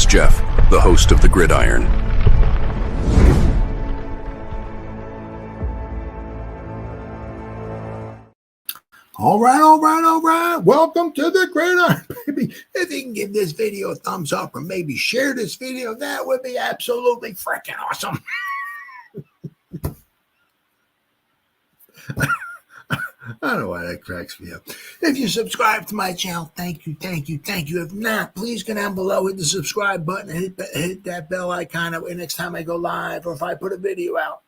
Jeff, the host of the Gridiron. All right. Welcome to the Gridiron, baby. If you can give this video a thumbs up or maybe share this video, that would be absolutely freaking awesome. I don't know why that cracks me up. If you subscribe to my channel, thank you. If not, please go down below, hit the subscribe button, and hit that bell icon. That way next time I go live or if I put a video out,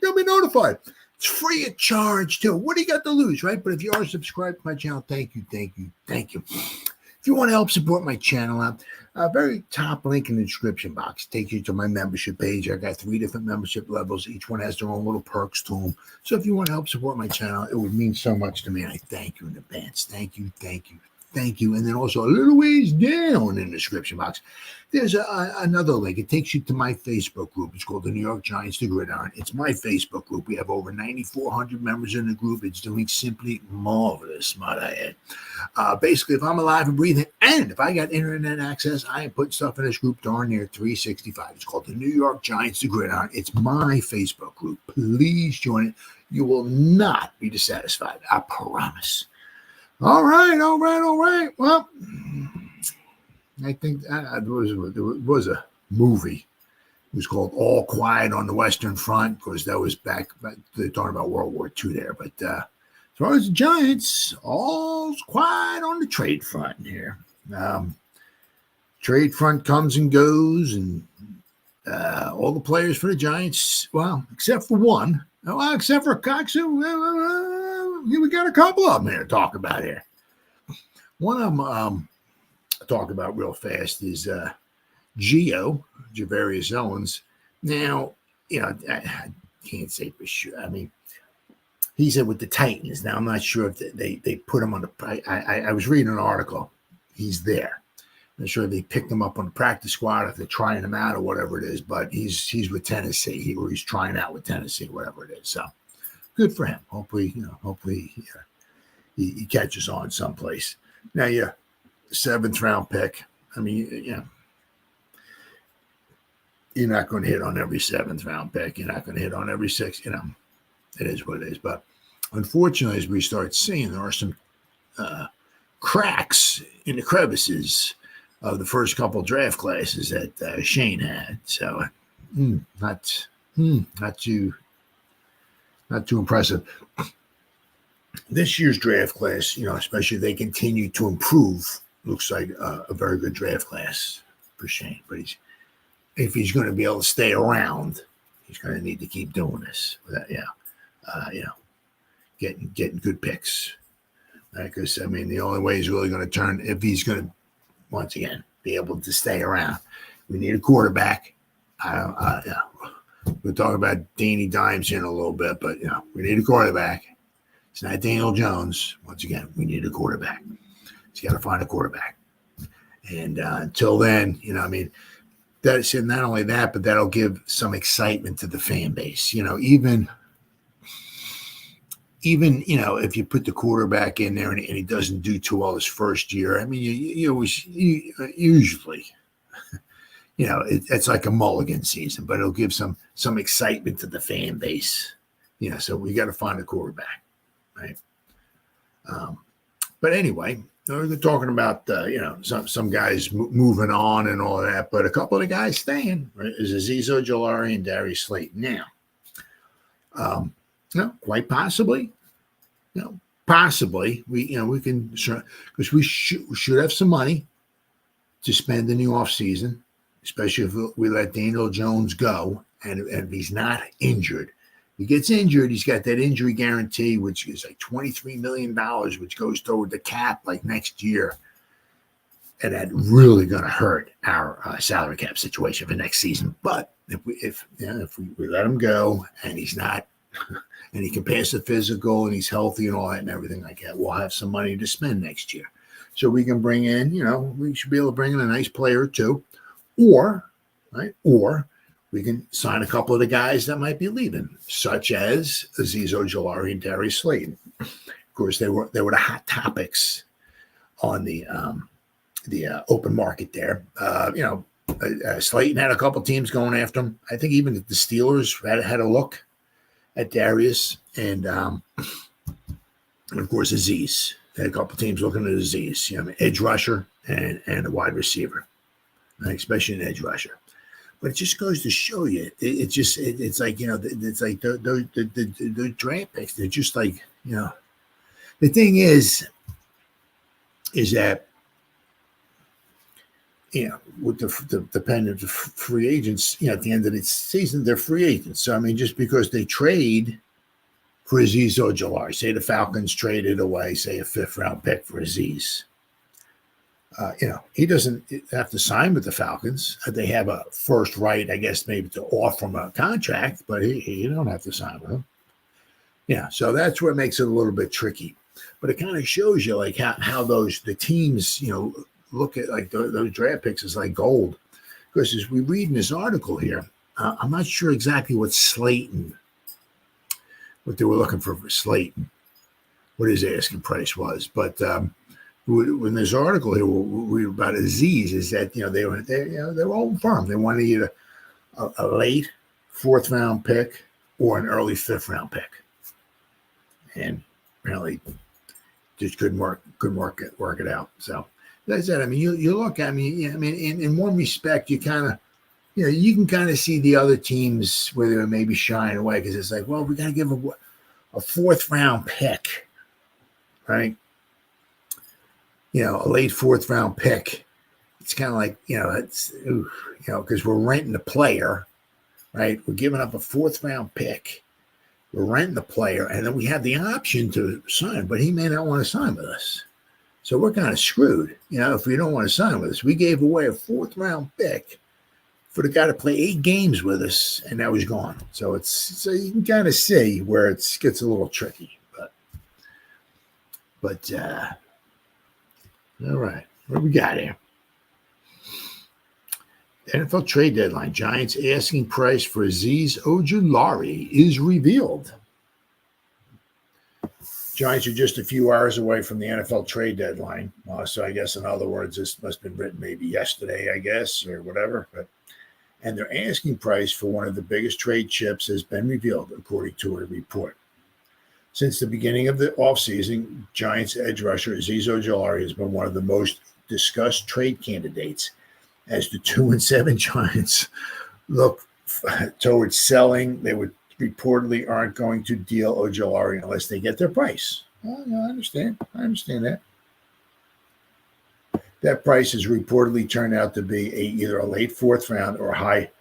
you'll be notified. It's free of charge, too. What do you got to lose, right? But if you are subscribed to my channel, thank you. If you want to help support my channel out, very top link in the description box takes you to my membership page. I got 3 different membership levels. Each one has their own little perks to them. So if you want to help support my channel, it would mean so much to me. I thank you in advance. Thank you. And then also a little ways down in the description box, there's another link. It takes you to my Facebook group. It's called the New York Giants, the Gridiron. It's my Facebook group. We have over 9,400 members in the group. It's doing simply marvelous, might I add. Basically, if I'm alive and breathing, and if I got internet access, I am putting stuff in this group darn near 365. It's called the New York Giants, the Gridiron. It's my Facebook group. Please join it. You will not be dissatisfied. I promise. All right. Well, I think there was a movie. It was called All Quiet on the Western Front, because that was back they're talking about World War II there. But as far as the Giants, all's quiet on the trade front here. Trade front comes and goes, and all the players for the Giants, well, except for one. Well, except for Cox, we got a couple of them here to talk about here. One of them I'll talk about real fast is Javarius Owens. Now, I can't say for sure. I mean, he said with the Titans. Now, I'm not sure if they put him on the. I was reading an article. He's there. I'm not sure if they picked him up on the practice squad, if they're trying him out or whatever it is. But he's with Tennessee. He's trying out with Tennessee, whatever it is. So good for him. Hopefully, he catches on someplace. Now, 7th round pick. I mean, you're not going to hit on every 7th round pick. You're not going to hit on every 6th. It is what it is. But unfortunately, as we start seeing, there are some cracks in the crevices of the first couple draft classes that Shane had. So, not too impressive. This year's draft class, especially if they continue to improve, looks like a very good draft class for Shane. But if he's going to be able to stay around, he's going to need to keep doing this. Getting good picks. Because, the only way he's really going to turn, if he's going to, once again, be able to stay around, we need a quarterback. We'll talk about Danny Dimes here in a little bit, but, we need a quarterback. It's not Daniel Jones. Once again, we need a quarterback. He's got to find a quarterback. And until then, that's not only that, but that'll give some excitement to the fan base. Even if you put the quarterback in there and he doesn't do too well his first year, usually, it's like a mulligan season, but it'll give some excitement to the fan base. So we got to find a quarterback. Right. But anyway, we're talking about, some guys moving on and all that, but a couple of the guys staying, right, is Azeez Ojulari and Darius Slayton. Now, quite possibly, we can, because we should have some money to spend in the offseason, especially if we let Daniel Jones go and if he's not injured. He gets injured, he's got that injury guarantee, which is like $23 million, which goes toward the cap like next year. And that's really going to hurt our salary cap situation for next season. But if we let him go and he's not, and he can pass the physical and he's healthy and all that and everything like that, we'll have some money to spend next year. So we can bring in, we should be able to bring in a nice player or two, or we can sign a couple of the guys that might be leaving, such as Azeez Ojulari and Darius Slayton. Of course, they were the hot topics on the open market there. Slayton had a couple teams going after him. I think even the Steelers had a look at Darius, and of course Azeez. Had a couple teams looking at Azeez. You know, edge rusher and a wide receiver, right? Especially an edge rusher. But it just goes to show you, it's like, you know, it's like the draft picks. They're just like, you know, the thing is that, you know, with the pen of the free agents, you know, at the end of the season, they're free agents. So, I mean, just because they trade for Azeez Ojulari, say the Falcons traded away, say, a 5th-round pick for Azeez, you know, he doesn't have to sign with the Falcons. They have a first right, I guess, maybe to offer him a contract, but he don't have to sign with him. Yeah, so that's what makes it a little bit tricky. But it kind of shows you, like, how the teams, you know, look at, like, those draft picks as like gold. Because as we read in this article here, I'm not sure exactly what they were looking for Slayton, what his asking price was. But when this article here we read about Azeez, is that, you know, they were all firm. They wanted either a late 4th-round pick or an early 5th-round pick, and apparently just couldn't work it out. So that's it. I mean, you look at me. I mean, in one respect, you kind of, you know, you can kind of see the other teams where they were maybe shying away, because it's like, well, we got to give a 4th-round pick, right? You know, a late 4th-round pick. It's kind of like, you know, you know, because we're renting the player, right? We're giving up a 4th-round pick. We're renting the player, and then we have the option to sign, but he may not want to sign with us. So we're kind of screwed, you know, if we don't want to sign with us. We gave away a 4th-round pick for the guy to play 8 games with us, and now he's gone. So so you can kind of see where it gets a little tricky. But all right, what do we got here? The NFL trade deadline. Giants asking price for Azeez Ojulari is revealed. Giants are just a few hours away from the NFL trade deadline. So I guess, in other words, this must have been written maybe yesterday, I guess, or whatever. And their asking price for one of the biggest trade chips has been revealed, according to a report. Since the beginning of the offseason, Giants edge rusher Azeez Ojulari has been one of the most discussed trade candidates, as the 2-7 Giants look towards selling. They reportedly aren't going to deal Ojulari unless they get their price. Well, I understand that. That price has reportedly turned out to be either a late 4th-round or a high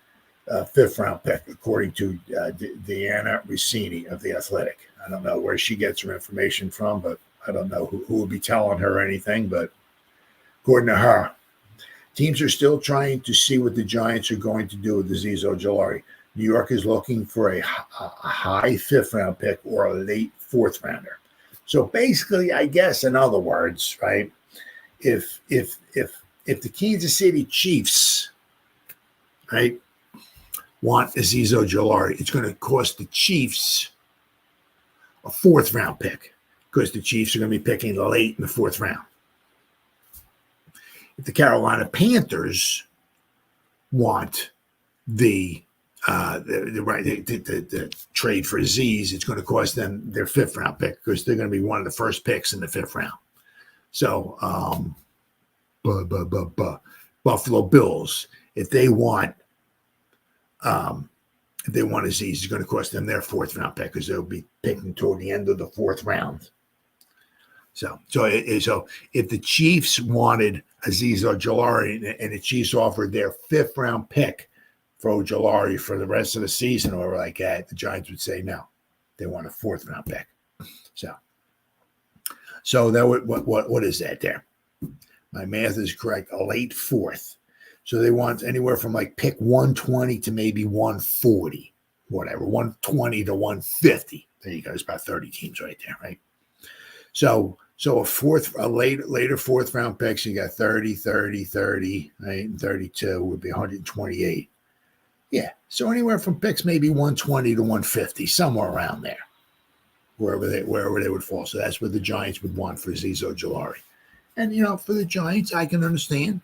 5th-round pick, according to Dianna Russini of The Athletic. I don't know where she gets her information from, but I don't know who will be telling her anything. But according to her, teams are still trying to see what the Giants are going to do with Azeez Ojulari. New York is looking for a high 5th-round pick or a late 4th-rounder. So basically, I guess, in other words, right, if the Kansas City Chiefs, right, want Azeez Ojulari, it's going to cost the Chiefs a 4th-round pick, because the Chiefs are going to be picking late in the 4th round. If the Carolina Panthers want the trade for Azeez, it's going to cost them their 5th-round pick, because they're going to be one of the first picks in the 5th round. So, Buffalo Bills, if they want Azeez, it's going to cost them their 4th-round pick, because they'll be picking toward the end of the 4th round. So if the Chiefs wanted Azeez Ojulari and the Chiefs offered their 5th-round pick for Ojulari for the rest of the season or like that, the Giants would say no. They want a 4th-round pick. So that what is that there? My math is correct. A late 4th. So they want anywhere from like pick 120 to maybe 140, whatever, 120 to 150. There you go. It's about 30 teams right there, right? So a later 4th-round picks, you got 30, 30, 30, right? And 32 would be 128. Yeah. So anywhere from picks maybe 120 to 150, somewhere around there, wherever they would fall. So that's what the Giants would want for Azeez Ojulari. And, you know, for the Giants, I can understand,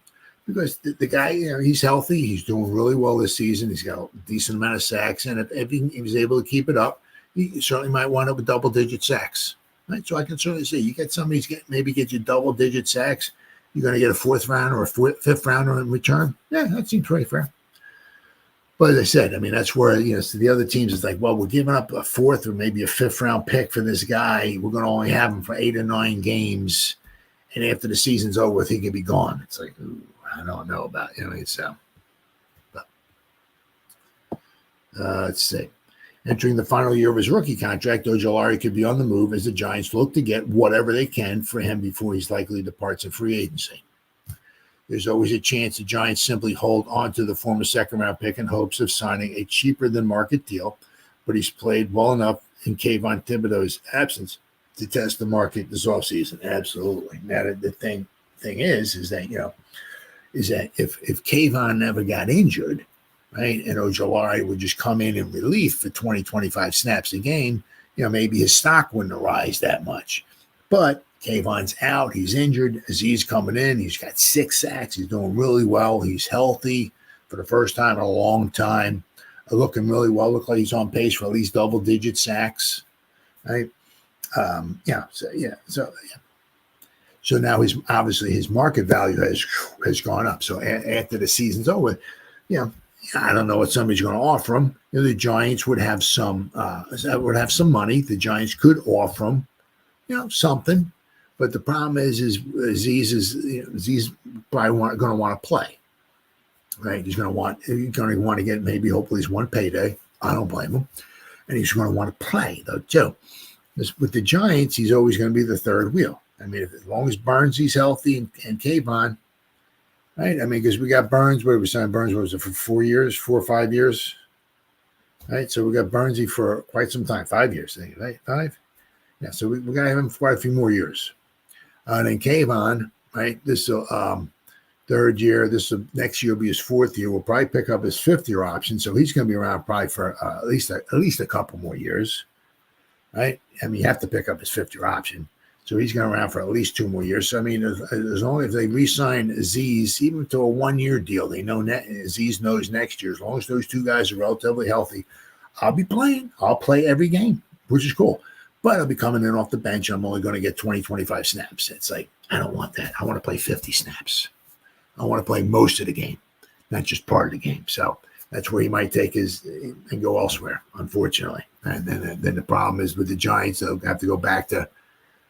because the guy, he's healthy. He's doing really well this season. He's got a decent amount of sacks, and if he was able to keep it up, he certainly might wind up with double-digit sacks. Right, so I can certainly see you get somebody maybe get you double-digit sacks. You're going to get a fourth round or a fifth rounder in return. Yeah, that seems pretty fair. But as I said, I mean, that's where, so the other teams is like, well, we're giving up a fourth or maybe a fifth round pick for this guy. We're going to only have him for 8 or 9 games. And after the season's over, he could be gone. It's like, ooh, I don't know about, so. But, let's see. Entering the final year of his rookie contract, Ojulari could be on the move as the Giants look to get whatever they can for him before he's likely departs in free agency. There's always a chance the Giants simply hold on to the former second-round pick in hopes of signing a cheaper-than-market deal, but he's played well enough in Kayvon Thibodeau's absence to test the market this offseason. Absolutely. Now, the thing is that, if Kayvon never got injured, right, and Ojulari would just come in relief for 20, 25 snaps a game, maybe his stock wouldn't rise that much. But Kayvon's out. He's injured. Azeez coming in. He's got 6 sacks. He's doing really well. He's healthy for the first time in a long time. Looking really well. Look like he's on pace for at least double-digit sacks. Right? So now his market value has gone up. So after the season's over, I don't know what somebody's going to offer him. The Giants would have some money. The Giants could offer him, something. But the problem is Azeez probably going to want to play, right? He's going to want to get maybe hopefully his one payday. I don't blame him, and he's going to want to play though too. With the Giants, he's always going to be the third wheel. I mean, as long as Burns he's healthy and Kayvon, right? I mean, because we got Burns. Where we signed Burns, what was it, for 4 years, 4 or 5 years, right? So we got Burnsy for quite some time, 5 years, I think, right? 5. Yeah, so we got to have him for quite a few more years. And then Kayvon, right? This third year. Next year will be his 4th year. We'll probably pick up his 5th year option, so he's going to be around probably for at least a couple more years, right? I mean, you have to pick up his 5th year option, so he's going to be around for at least 2 more years. So I mean, as long as they re-sign Azeez, even to a 1-year deal, they know Azeez knows next year. As long as those 2 guys are relatively healthy, I'll be playing. I'll play every game, which is cool. But I'll be coming in off the bench. I'm only going to get 20, 25 snaps. It's like, I don't want that. I want to play 50 snaps. I want to play most of the game, not just part of the game. So that's where he might take his and go elsewhere, unfortunately. And then the problem is with the Giants, they'll have to go back to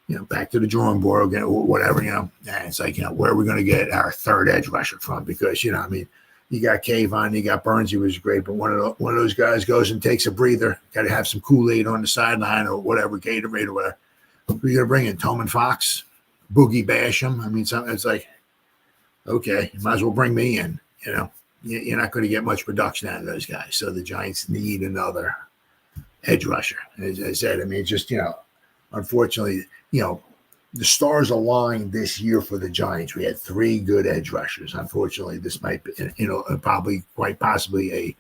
the drawing board or whatever, And it's like, where are we going to get our third edge rusher from? Because, I mean, you got Kayvon, you got Burns, he was great, but one of those guys goes and takes a breather. Got to have some Kool-Aid on the sideline or whatever, Gatorade or whatever. Who are you going to bring in? Toman Fox? Boogie Basham? I mean, it's like, okay, you might as well bring me in. You're not going to get much production out of those guys. So the Giants need another edge rusher. As I said, I mean, it's just, unfortunately, the stars aligned this year for the Giants. We had 3 good edge rushers. Unfortunately, this might be, probably quite possibly a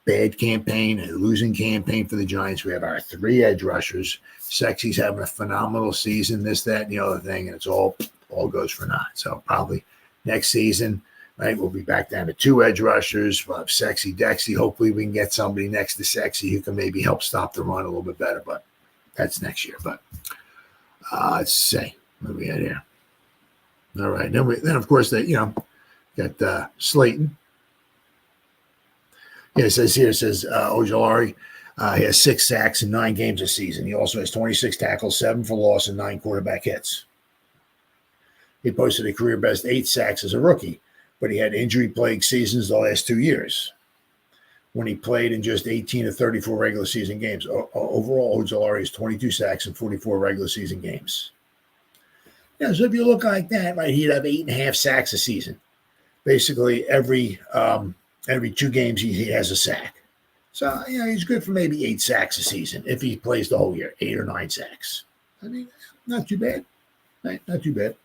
bad campaign, a losing campaign for the Giants. We have our 3 edge rushers. Sexy's having a phenomenal season, this, that, and the other thing, and it's all goes for naught. So probably next season, right, we'll be back down to 2 edge rushers. We'll have Sexy, Dexy. Hopefully we can get somebody next to Sexy who can maybe help stop the run a little bit better, but that's next year. But let's see what we had here. All right, then of course they got Slayton. Yeah, it says Ojulari. He has 6 sacks in 9 games this season. He also has 26 tackles, 7 for loss, and 9 quarterback hits. He posted a career best 8 sacks as a rookie, but he had injury-plagued seasons the last 2 years when he played in just 18 to 34 regular season games. Overall, Ojulari has 22 sacks in 44 regular season games. Yeah, so if you look like that, right, he'd have 8.5 sacks a season. Basically, every 2 games he has a sack. So, he's good for maybe 8 sacks a season if he plays the whole year, 8 or 9 sacks. I mean, not too bad. Right? Not too bad.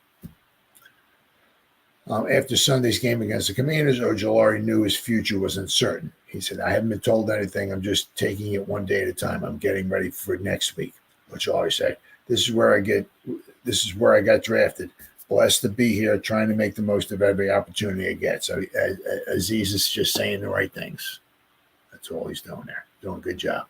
After Sunday's game against the Commanders, Ojulari knew his future was uncertain. He said, I haven't been told anything. I'm just taking it one day at a time. I'm getting ready for next week. Ojulari said, this is where I got drafted. blessed to be here, trying to make the most of every opportunity I get. So Azeez is just saying the right things. That's all he's doing there. Doing a good job.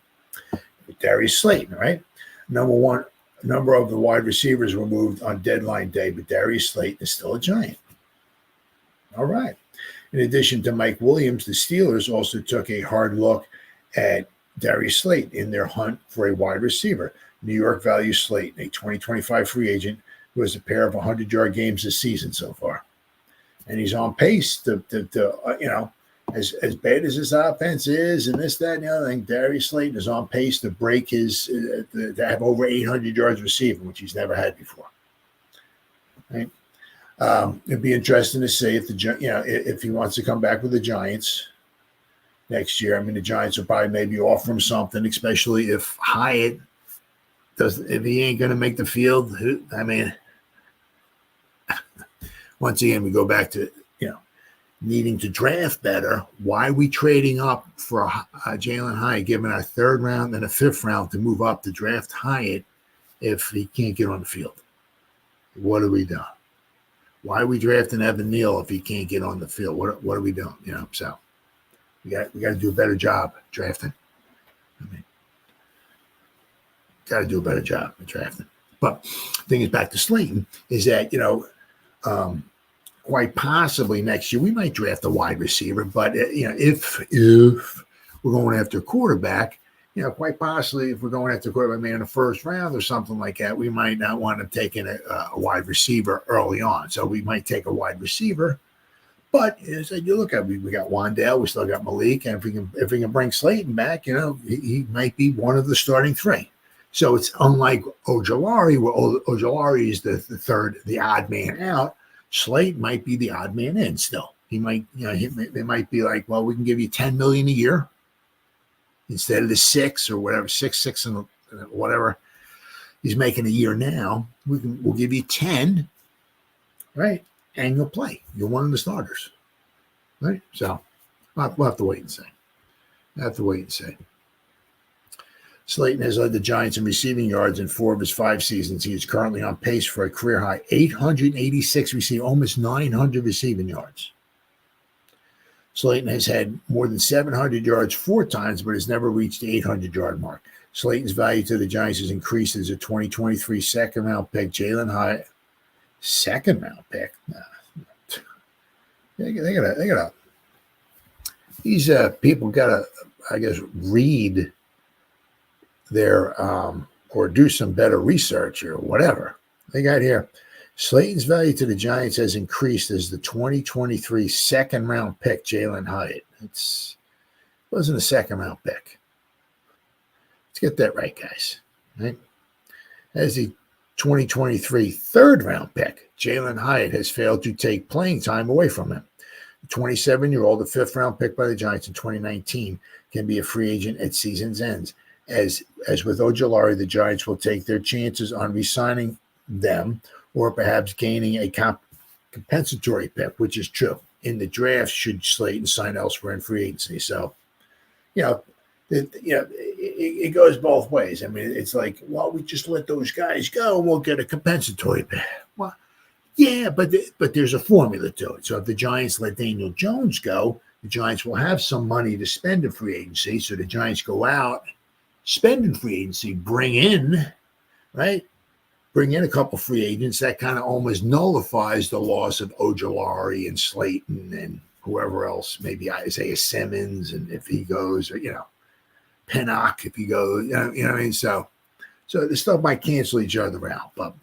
Darius Slayton, right? Number of the wide receivers were moved on deadline day, but Darius Slayton is still a Giant. All right. In addition to Mike Williams, the Steelers also took a hard look at Darius Slayton in their hunt for a wide receiver. New York values Slayton, a 2025 free agent who has a pair of 100-yard games this season so far. And he's on pace to as bad as his offense is and this, that, and the other thing, Darius Slayton is on pace to break to have over 800 yards receiving, which he's never had before. Right? It'd be interesting to see if he wants to come back with the Giants next year. I mean, the Giants will probably maybe offer him something, especially if Hyatt if he ain't going to make the field. I mean, once again, we go back to needing to draft better. Why are we trading up for Jalen Hyatt, giving our third round and a fifth round to move up to draft Hyatt if he can't get on the field? What are we doing? Why are we drafting Evan Neal if he can't get on the field? What are we doing? So we got to do a better job drafting. I mean, got to do a better job at drafting. But the thing is, back to Slayton, is that quite possibly next year we might draft a wide receiver. But if we're going after a quarterback, quite possibly if we're going after a quarterback, maybe in the first round or something like that, we might not want to take in a wide receiver early on. So we might take a wide receiver. But as you look at, we got Wandale, we still got Malik, and if we can bring Slayton back, he might be one of the starting three. So it's unlike Ojulari, where Ojulari is the odd man out. Slayton might be the odd man in still. He might, they might be like, well, we can give you $10 million a year instead of the $6 or whatever, six and whatever he's making a year now. We'll give you 10, right? And you'll play. You're one of the starters, right? So we'll have to wait and see. Slayton has led the Giants in receiving yards in 4 of his 5 seasons. He is currently on pace for a career high 886 receiving, almost 900 receiving yards. Slayton has had more than 700 yards 4 times, but has never reached the 800-yard mark. Slayton's value to the Giants has increased as a 2023 second-round pick. Jalen Hyatt, second-round pick. They gotta. These people gotta, I guess, read their or do some better research or whatever. They got here. Slayton's value to the Giants has increased as the 2023 second-round pick, Jalen Hyatt. It wasn't a second-round pick. Let's get that right, guys. Right? As the 2023 third-round pick, Jalen Hyatt has failed to take playing time away from him. The 27-year-old, the fifth-round pick by the Giants in 2019, can be a free agent at season's end. As with Ojulari, the Giants will take their chances on re-signing them or perhaps gaining a compensatory pick, which is true. In the draft, should Slayton sign elsewhere in free agency. So, it goes both ways. I mean, it's like, well, we just let those guys go and we'll get a compensatory pick. Well, yeah, but there's a formula to it. So if the Giants let Daniel Jones go, the Giants will have some money to spend in free agency. So the Giants go out, spend in free agency, bring in a couple free agents. That kind of almost nullifies the loss of Ojulari and Slayton and whoever else, maybe Isaiah Simmons, and if he goes, or Pinnock if he goes, you know what I mean. So the stuff might cancel each other out. But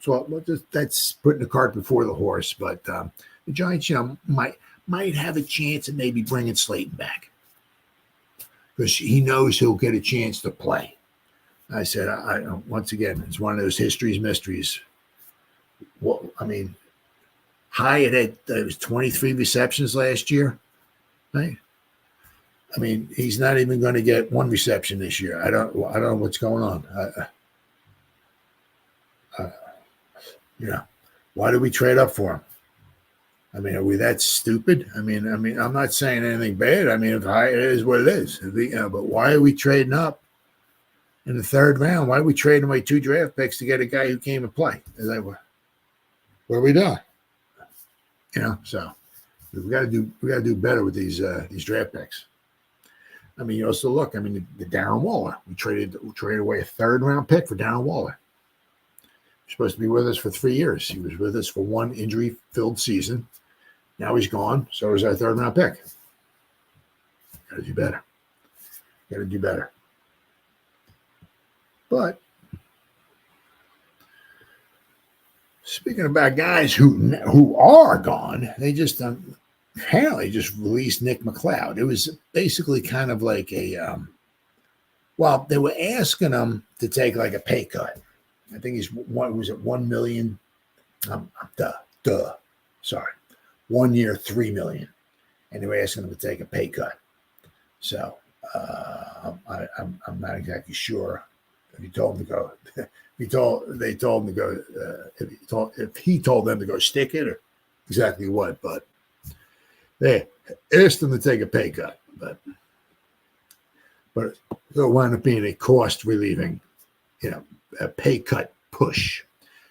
that's putting the cart before the horse. But the Giants, might have a chance of maybe bringing Slayton back because he knows he'll get a chance to play. I said, once again, it's one of those mysteries. Well, I mean, Hyatt had 23 receptions last year, right? I mean, he's not even going to get 1 reception this year. I don't know what's going on. Why do we trade up for him? I mean, are we that stupid? I mean, I'm not saying anything bad. I mean, if Hyatt is what it is, but why are we trading up in the third round? Why are we trading away 2 draft picks to get a guy who came and play? What are we doing? So we got to do better with these draft picks. I mean, you also look. I mean, the Darren Waller. We traded away a 3rd round pick for Darren Waller. He's supposed to be with us for 3 years. He was with us for 1 injury-filled season. Now he's gone. So is our 3rd round pick. Got to do better. Got to do better. But speaking about guys who are gone, they just apparently just released Nick McLeod. It was basically kind of like they were asking him to take like a pay cut. I think he's $1 million. Sorry, 1 year, $3 million, and they were asking him to take a pay cut. So I'm not exactly sure if he told him to go. They told him to go. If he told them to go stick it or exactly what, but they asked him to take a pay cut. But it'll wind up being a cost relieving, a pay cut push.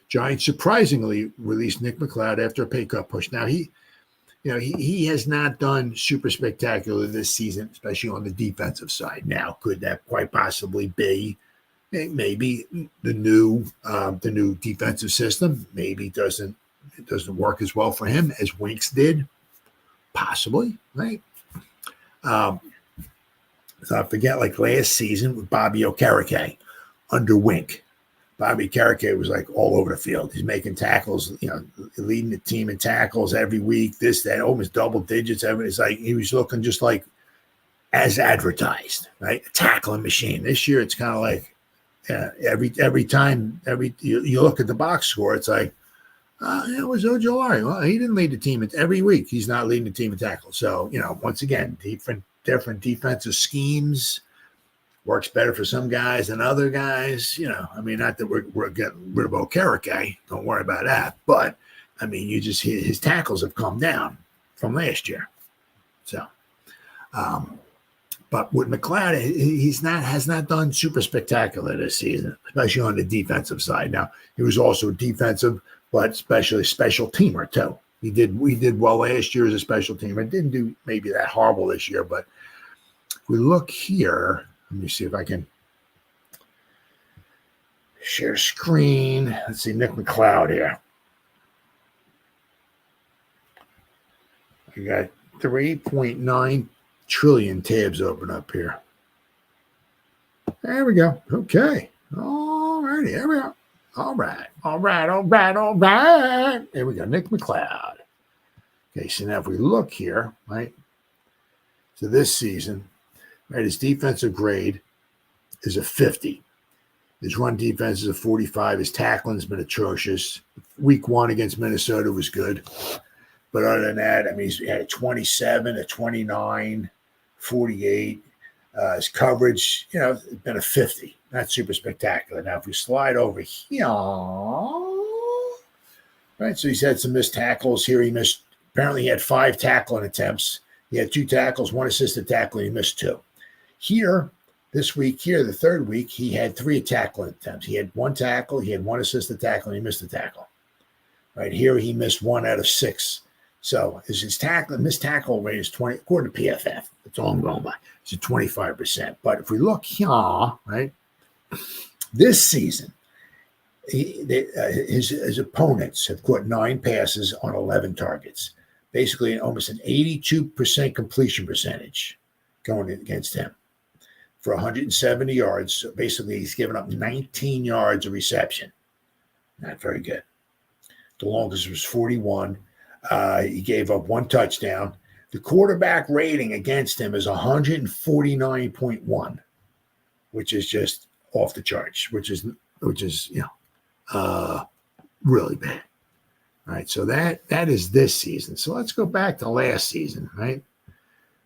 Giants surprisingly released Nick McLeod after a pay cut push. Now he has not done super spectacular this season, especially on the defensive side. Now, could that quite possibly be maybe the new defensive system? Maybe it doesn't work as well for him as Winks did. Possibly, right? So I forget, like last season with Bobby Okereke under Wink. Bobby Okereke was like all over the field. He's making tackles, leading the team in tackles every week, this, that, almost double digits. It's like he was looking just like as advertised, right? A tackling machine. This year, it's kind of like every time you look at the box score, it's like, it was Ojulari. Well, he didn't lead the team every week. He's not leading the team in tackles. So, once again, different defensive schemes. Works better for some guys than other guys. I mean, not that we're getting rid of Okereke. Don't worry about that. But, I mean, his tackles have come down from last year. So, but with McLeod, has not done super spectacular this season, especially on the defensive side. Now, he was also defensive, but especially special teamer too. We did well last year as a special teamer. Didn't do maybe that horrible this year, but if we look here, let me see if I can share screen. Let's see, Nick McLeod here. We got 3.9 trillion tabs open up here. There we go. Okay. All righty. There we go. All right. There we go. Nick McLeod. Okay, so now if we look here, right, so this season, right, his defensive grade is a 50. His run defense is a 45. His tackling's been atrocious. Week 1 against Minnesota was good. But other than that, I mean, he's had a 27, a 29, 48. His coverage, it's been a 50. Not super spectacular. Now, if we slide over here, right, so he's had some missed tackles here. Apparently he had 5 tackling attempts. He had 2 tackles, 1 assisted tackle, and he missed 2. Here, this week, the 3rd week, he had 3 tackling attempts. He had 1 tackle, he had 1 assisted tackle, and he missed a tackle. Right here, he missed 1 out of 6. So his missed tackle rate is 20, according to PFF. That's all I'm going by. It's at 25%. But if we look here, right, this season, his opponents have caught 9 passes on 11 targets. Basically, almost an 82% completion percentage going against him for 170 yards. So basically, he's given up 19 yards of reception. Not very good. The longest was 41. He gave up 1 touchdown. The quarterback rating against him is 149.1, which is just off the charts, which is really bad. All right, so that is this season. So let's go back to last season, right?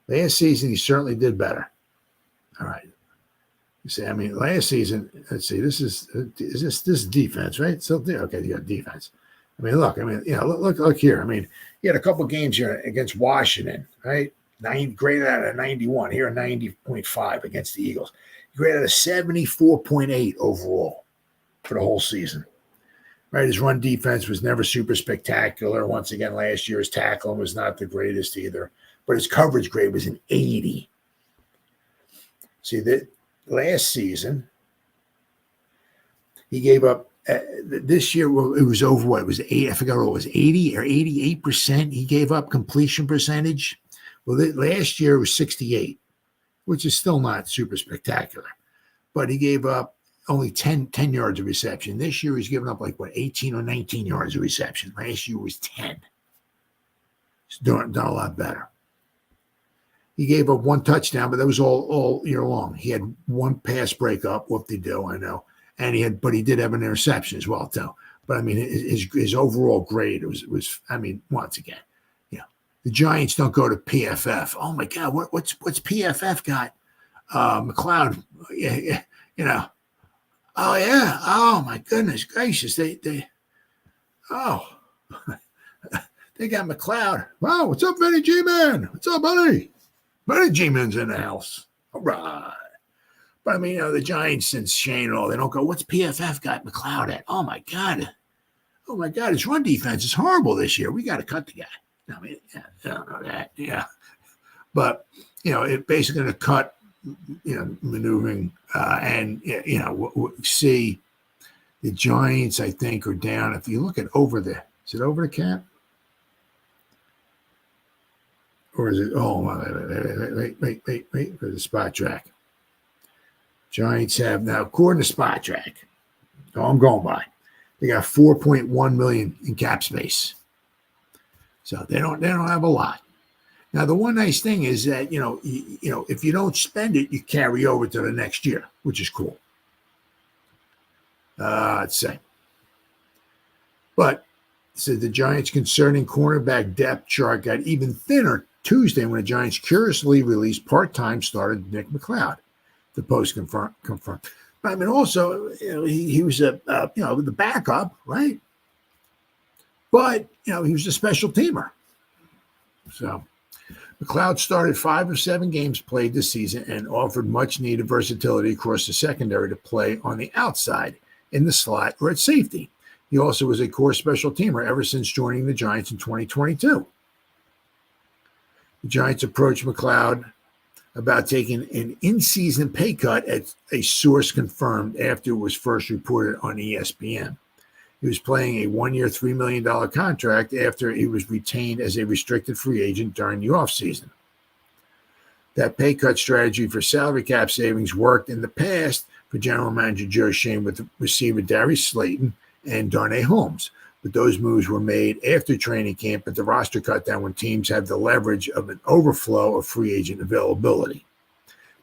Last season, he certainly did better. All right. You see, I mean, last season, let's see, this is defense, right? So, okay, you got defense. I mean, look here. I mean, he had a couple games here against Washington, right? Graded out of 91, here a 90.5 against the Eagles. He graded a 74.8 overall for the whole season. Right, his run defense was never super spectacular. Once again, last year his tackling was not the greatest either, but his coverage grade was an 80. See, that last season he gave up. This year it was over what? It was 8. I forgot what it was, 80 or 88%. He gave up completion percentage. Well, last year it was 68, which is still not super spectacular, but he gave up only 10 yards of reception. This year he's given up 18 or 19 yards of reception. Last year was 10. He's done a lot better. He gave up 1 touchdown, but that was all year long. He had 1 pass breakup. Whoop-de-doo, I know. And he did have an interception as well, too. But I mean, his overall grade was once again, the Giants don't go to PFF. Oh my God, what's PFF got? McLeod, Oh yeah. Oh my goodness gracious. They they got McLeod. Wow, what's up, Benny G Man? What's up, buddy? Benny G Man's in the house. All right. But I mean, the Giants and Shane and all, they don't go, what's PFF got McLeod at? Oh my God. His run defense is horrible this year. We got to cut the guy. I mean, I don't know that. Yeah. But it basically going to cut maneuvering and see the Giants, I think, are down. If you look at is it over the cap? Or is it, wait for the spot track. Giants have now, according to spot track, I'm going by, they got $4.1 million in cap space. So they don't have a lot. Now, the one nice thing is that, if you don't spend it, you carry over to the next year, which is cool. Let's say. But so the Giants' concerning cornerback depth chart got even thinner Tuesday when the Giants curiously released part-time starter Nick McLeod. The Post confirmed. But I mean, also, he was the backup, right? But, he was a special teamer. So McLeod started 5 of 7 games played this season and offered much-needed versatility across the secondary to play on the outside, in the slot, or at safety. He also was a core special teamer ever since joining the Giants in 2022. The Giants approached McLeod about taking an in-season pay cut, as a source confirmed after it was first reported on ESPN. He was playing a 1-year, $3 million contract after he was retained as a restricted free agent during the offseason. That pay cut strategy for salary cap savings worked in the past for general manager Joe Shane with receiver Darius Slayton and Darnay Holmes, but those moves were made after training camp at the roster cutdown when teams have the leverage of an overflow of free agent availability.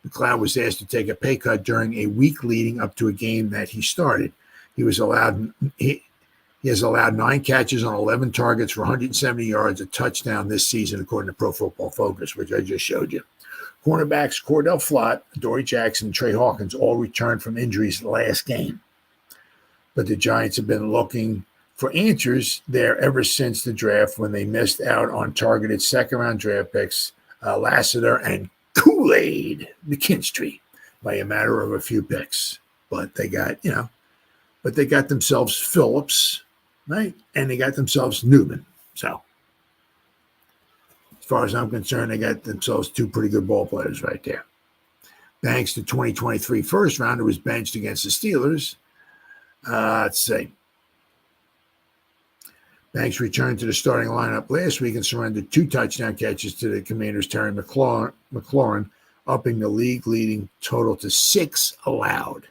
McLeod was asked to take a pay cut during a week leading up to a game that he started. He has allowed 9 catches on 11 targets for 170 yards, a touchdown this season, according to Pro Football Focus, which I just showed you. Cornerbacks Cordell Flott, Dory Jackson, and Trey Hawkins all returned from injuries last game. But the Giants have been looking for answers there ever since the draft, when they missed out on targeted second-round draft picks, Lassiter and Kool-Aid McKinstry, by a matter of a few picks. But they got, they got themselves Phillips, right? And they got themselves Newman. So, as far as I'm concerned, they got themselves 2 pretty good ball players right there. Thanks to 2023 first round, who was benched against the Steelers. Let's see. Banks returned to the starting lineup last week and surrendered 2 touchdown catches to the Commanders' Terry McLaurin, upping the league-leading total to 6 allowed.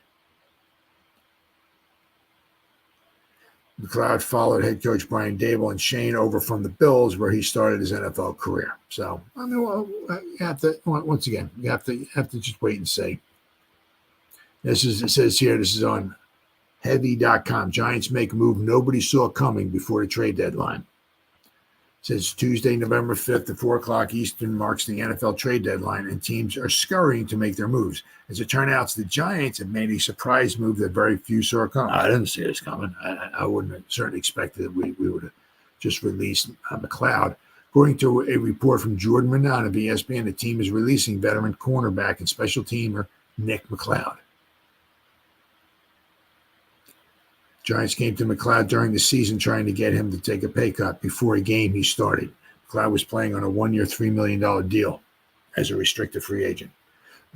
McLeod followed head coach Brian Daboll and Shane over from the Bills, where he started his NFL career. So, I mean, you have to, once again, you have to just wait and see. It says here, this is on Heavy.com. Giants make a move nobody saw coming before the trade deadline. It says Tuesday, November 5th at 4 o'clock Eastern marks the NFL trade deadline, and teams are scurrying to make their moves. As it turns out, the Giants have made a surprise move that very few saw coming. I didn't see this coming. I wouldn't have certainly expected that we would have just released McLeod. According to a report from Jordan Renan of ESPN, the team is releasing veteran cornerback and special teamer Nick McLeod. Giants came to McLeod during the season trying to get him to take a pay cut before a game he started. McLeod was playing on a one-year, $3 million deal as a restricted free agent.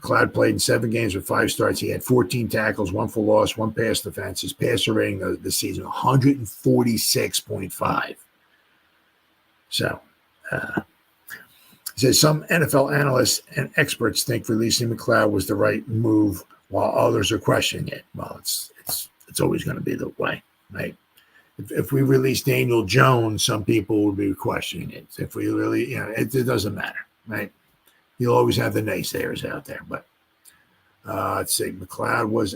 McLeod played in 7 games with 5 starts. He had 14 tackles, 1 for loss, 1 pass defense. His passer rating of the season, 146.5. So, he says some NFL analysts and experts think releasing McLeod was the right move, while others are questioning it. Well, it's always going to be the way, right? If we release Daniel Jones, some people would be questioning it. If we really, it doesn't matter, right? You'll always have the naysayers out there. But let's see, McLeod was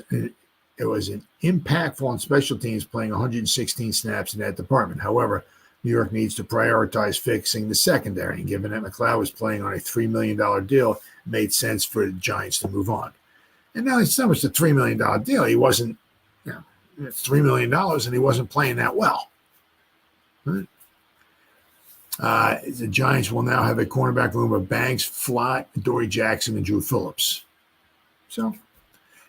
impactful on special teams, playing 116 snaps in that department. However, New York needs to prioritize fixing the secondary, and given that McLeod was playing on a $3 million deal, it made sense for the Giants to move on. And now it's not much a $3 million deal. He wasn't, it's $3 million, and he wasn't playing that well. Right? The Giants will now have a cornerback room of Banks, Flott, Dory Jackson, and Drew Phillips. So,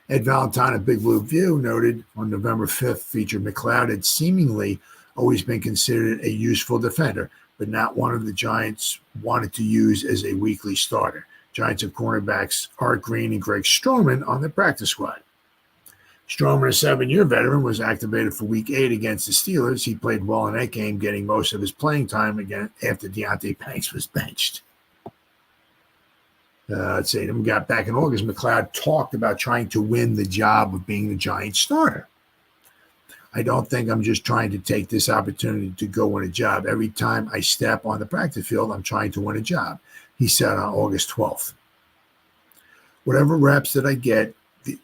Ed Valentine of Big Blue View noted on November 5th, featured McLeod had seemingly always been considered a useful defender, but not one of the Giants wanted to use as a weekly starter. Giants have cornerbacks Art Green and Greg Stroman on the practice squad. Stroman, a 7-year veteran, was activated for Week 8 against the Steelers. He played well in that game, getting most of his playing time again after Deontay Banks was benched. Let's see. Then we got back in August. McLeod talked about trying to win the job of being the Giants starter. I don't think I'm just trying to take this opportunity to go win a job. Every time I step on the practice field, I'm trying to win a job, he said on August 12th. Whatever reps that I get,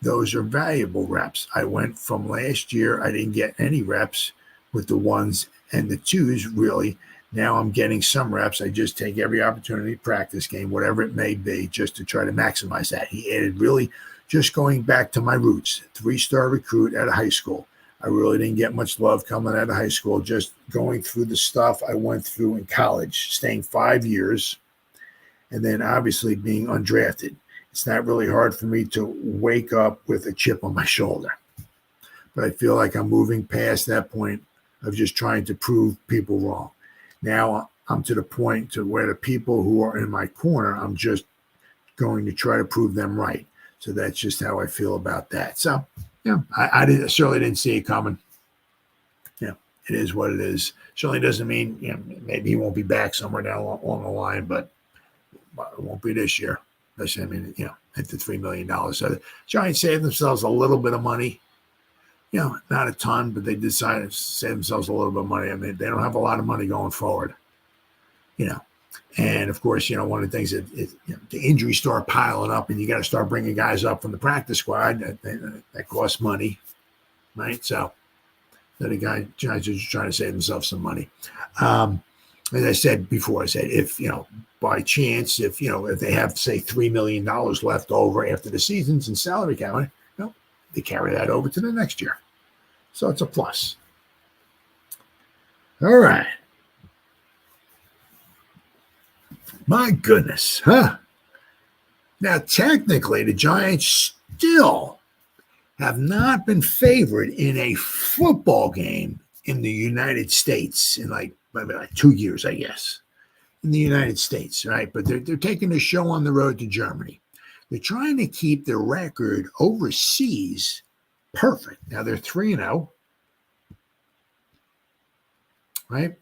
those are valuable reps. I went from last year, I didn't get any reps with the 1s and the 2s, really. Now I'm getting some reps. I just take every opportunity to practice game, whatever it may be, just to try to maximize that. He added, really just going back to my roots, 3-star recruit out of high school. I really didn't get much love coming out of high school, just going through the stuff I went through in college, staying 5 years, and then obviously being undrafted. It's not really hard for me to wake up with a chip on my shoulder. But I feel like I'm moving past that point of just trying to prove people wrong. Now I'm to the point to where the people who are in my corner, I'm just going to try to prove them right. So that's just how I feel about that. So, I certainly didn't see it coming. It is what it is. Certainly doesn't mean, maybe he won't be back somewhere down along the line, but it won't be this year. At the $3 million. So the Giants saved themselves a little bit of money. Not a ton, but they decided to save themselves a little bit of money. I mean, they don't have a lot of money going forward. And of course, one of the things that the injuries start piling up, and you got to start bringing guys up from the practice squad. That costs money, right? So the Giants are just trying to save themselves some money. As I said before, if by chance, if they have, say, $3 million left over after the season's in salary cap, they carry that over to the next year. So it's a plus. All right. My goodness, huh? Now, technically, the Giants still have not been favored in a football game in the United States in maybe 2 years, I guess, in the United States, right? But they're taking the show on the road to Germany. They're trying to keep their record overseas perfect. Now they're 3-0, right?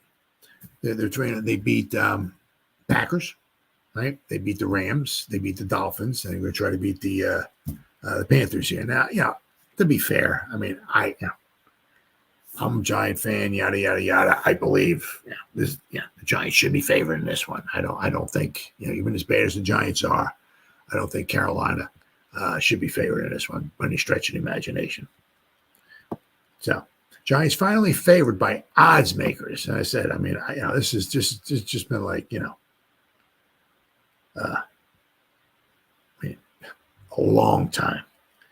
They're 3-0. They beat Packers, right? They beat the Rams. They beat the Dolphins. And they're going to try to beat the Panthers here. Now, to be fair, I mean, I'm a Giant fan, yada, yada, yada. I believe the Giants should be favored in this one. I don't think, even as bad as the Giants are, I don't think Carolina should be favored in this one by any stretch of the imagination. So, Giants finally favored by odds makers. And I said, this is just been a long time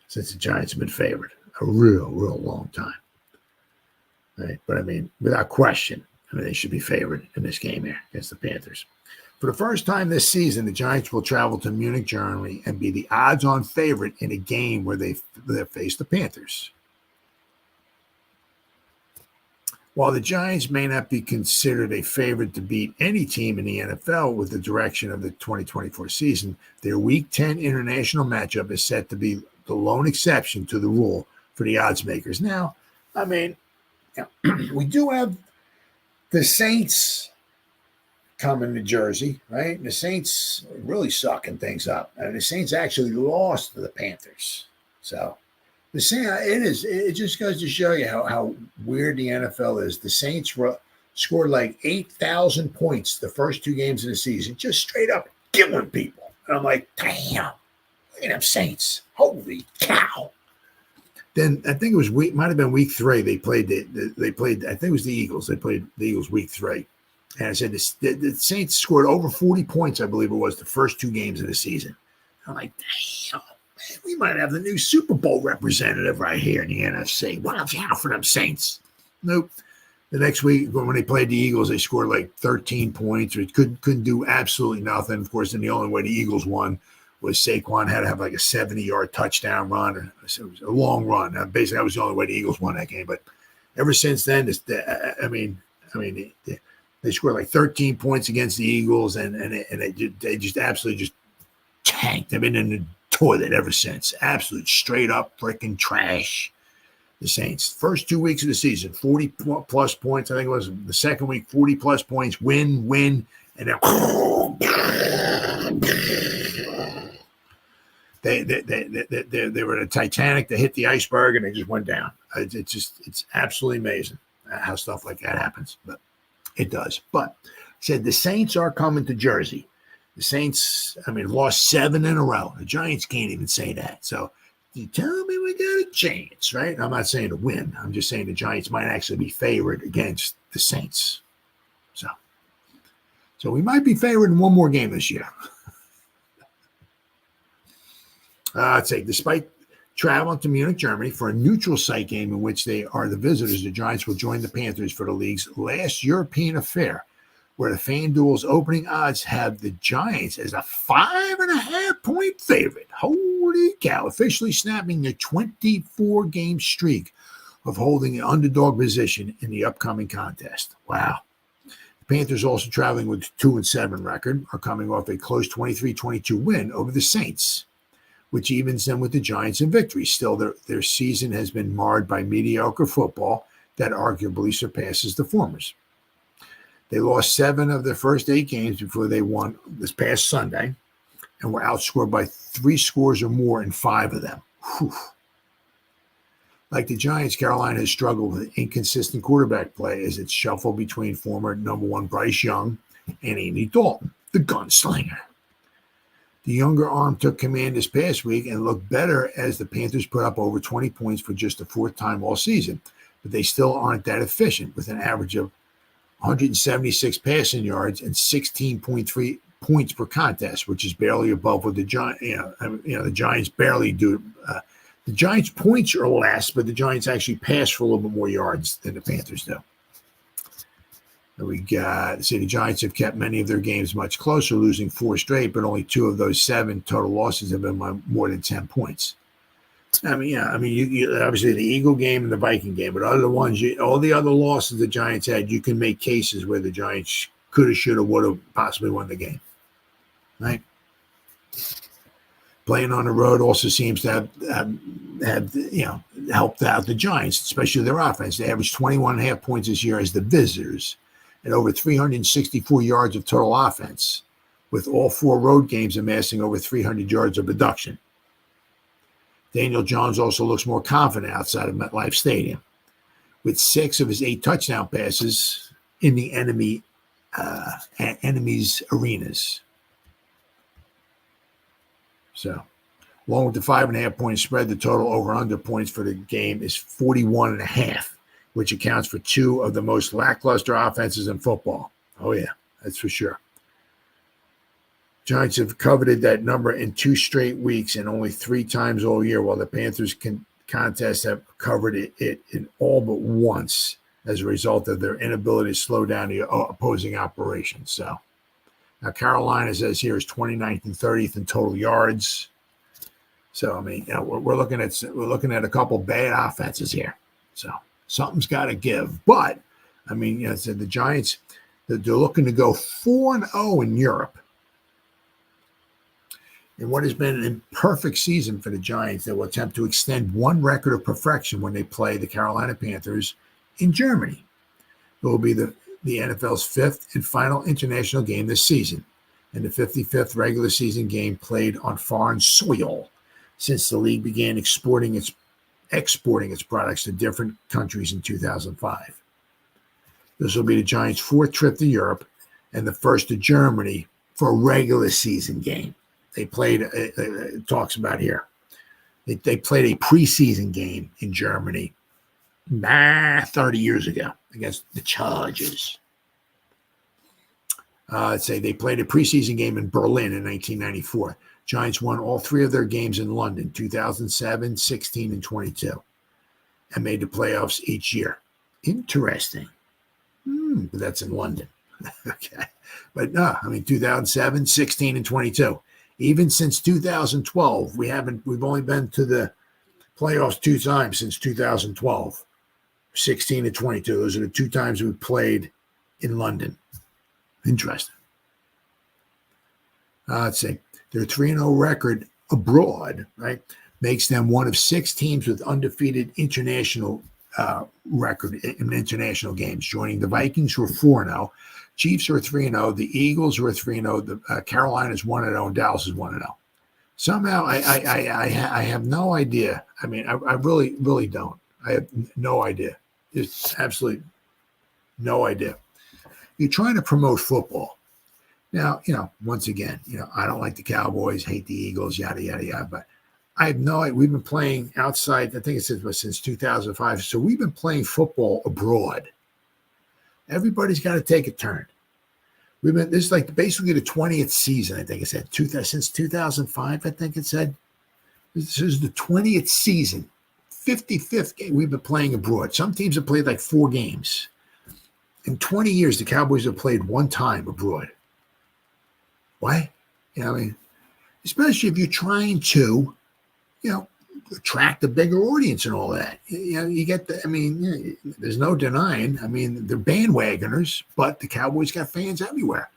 since the Giants have been favored. A real long time. Right? But without question, they should be favored in this game here against the Panthers. For the first time this season, the Giants will travel to Munich, Germany, and be the odds-on favorite in a game where they face the Panthers. While the Giants may not be considered a favorite to beat any team in the NFL with the direction of the 2024 season, their Week 10 international matchup is set to be the lone exception to the rule for the odds makers. Now, I mean, we do have the Saints coming to Jersey, right? And the Saints really sucking things up. And the Saints actually lost to the Panthers. So the Saints, it just goes to show you how weird the NFL is. The Saints scored like 8,000 points the first 2 games of the season, just straight up killing people. And I'm like, damn, look at them Saints. Holy cow. Then I think might have been week 3. They played, I think it was the Eagles. They played the Eagles week 3. And I said the Saints scored over 40 points, I believe it was, the first 2 games of the season. I'm like, damn. We might have the new Super Bowl representative right here in the NFC. Watch out for them Saints. Nope. The next week, when they played the Eagles, they scored like 13 points. Or couldn't do absolutely nothing. Of course, then the only way the Eagles won was Saquon had to have like a 70-yard touchdown run. It was a long run. Basically, that was the only way the Eagles won that game. But ever since then, they scored like 13 points against the Eagles, and they just absolutely just tanked. They've been in the toilet ever since. Absolute straight up freaking trash. The Saints. First 2 weeks of the season, 40 plus points. I think it was the second week, 40 plus points. Win, and then they were in a Titanic. They hit the iceberg and they just went down. It's absolutely amazing how stuff like that happens, but it does. But I said the Saints are coming to Jersey. The Saints, lost 7 in a row. The Giants can't even say that. So you tell me we got a chance, right? I'm not saying to win. I'm just saying the Giants might actually be favored against the Saints. So we might be favored in one more game this year. I'd say despite traveling to Munich, Germany for a neutral site game in which they are the visitors, the Giants will join the Panthers for the league's last European affair, where the FanDuel's opening odds have the Giants as a 5.5-point favorite. Holy cow, officially snapping the 24-game streak of holding an underdog position in the upcoming contest. Wow. The Panthers, also traveling with a 2-7 record, are coming off a close 23-22 win over the Saints, which evens them with the Giants in victory. Still, their season has been marred by mediocre football that arguably surpasses the former's. They lost 7 of their first 8 games before they won this past Sunday and were outscored by 3 scores or more in 5 of them. Whew. Like the Giants, Carolina has struggled with inconsistent quarterback play as it's shuffled between former number 1 Bryce Young and Andy Dalton, the gunslinger. The younger arm took command this past week and looked better as the Panthers put up over 20 points for just the 4th time all season, but they still aren't that efficient with an average of 176 passing yards and 16.3 points per contest, which is barely above what the Giants. The Giants barely do. The Giants' points are less, but the Giants actually pass for a little bit more yards than the Panthers do. And we got the Giants have kept many of their games much closer, losing 4 straight, but only 2 of those 7 total losses have been by more than 10 points. You obviously the Eagle game and the Viking game, but other ones, all the other losses the Giants had, you can make cases where the Giants could have, should have, would have possibly won the game. Right? Playing on the road also seems to have helped out the Giants, especially their offense. They averaged 21.5 points this year as the visitors and over 364 yards of total offense, with all 4 road games amassing over 300 yards of production. Daniel Jones also looks more confident outside of MetLife Stadium, with 6 of his 8 touchdown passes in the enemy's arenas. So, along with the 5.5-point spread, the total over-under points for the game is 41.5, which accounts for 2 of the most lackluster offenses in football. Oh, yeah, that's for sure. Giants have coveted that number in 2 straight weeks and only 3 times all year, while the Panthers contests have covered it in all but once as a result of their inability to slow down the opposing operations. So now Carolina says here is 29th and 30th in total yards. So we're looking at a couple bad offenses here. So something's got to give. But I mean, so the Giants, they're looking to go 4-0 in Europe. In what has been an imperfect season for the Giants, they will attempt to extend one record of perfection when they play the Carolina Panthers in Germany. It will be the NFL's fifth and final international game this season, and the 55th regular season game played on foreign soil since the league began exporting its products to different countries in 2005. This will be the Giants' fourth trip to Europe and the first to Germany for a regular season game. They played, it talks about here, they played a preseason game in Germany 30 years ago against the Chargers. Let's say they played a preseason game in Berlin in 1994. Giants won all three of their games in London, 2007, 16, and 22, and made the playoffs each year. Interesting. But that's in London. Okay. But no, 2007, 16, and 22. Even since 2012, we've only been to the playoffs two times since 2012, 16 and 22. Those are the two times we played in London. Interesting. Let's see. Their 3-0 record abroad, right, makes them one of 6 teams with undefeated international record in international games, joining the Vikings, who are 4-0. Chiefs are 3-0. The Eagles are 3-0. The Carolina's 1-0, and Dallas is 1-0. Somehow, I have no idea. I really, really don't. I have no idea. It's absolutely no idea. You're trying to promote football. Now, once again, I don't like the Cowboys, hate the Eagles, yada, yada, yada. But I have no idea. We've been playing outside, I think it's since 2005. So we've been playing football abroad. Everybody's got to take a turn. This is like basically the 20th season, I think it said. Since 2005, I think it said. This is the 20th season. 55th game we've been playing abroad. Some teams have played like 4 games. In 20 years, the Cowboys have played 1 time abroad. Why? Especially if you're trying to, attract a bigger audience and all that. You get there's no denying. They're bandwagoners, but the Cowboys got fans everywhere.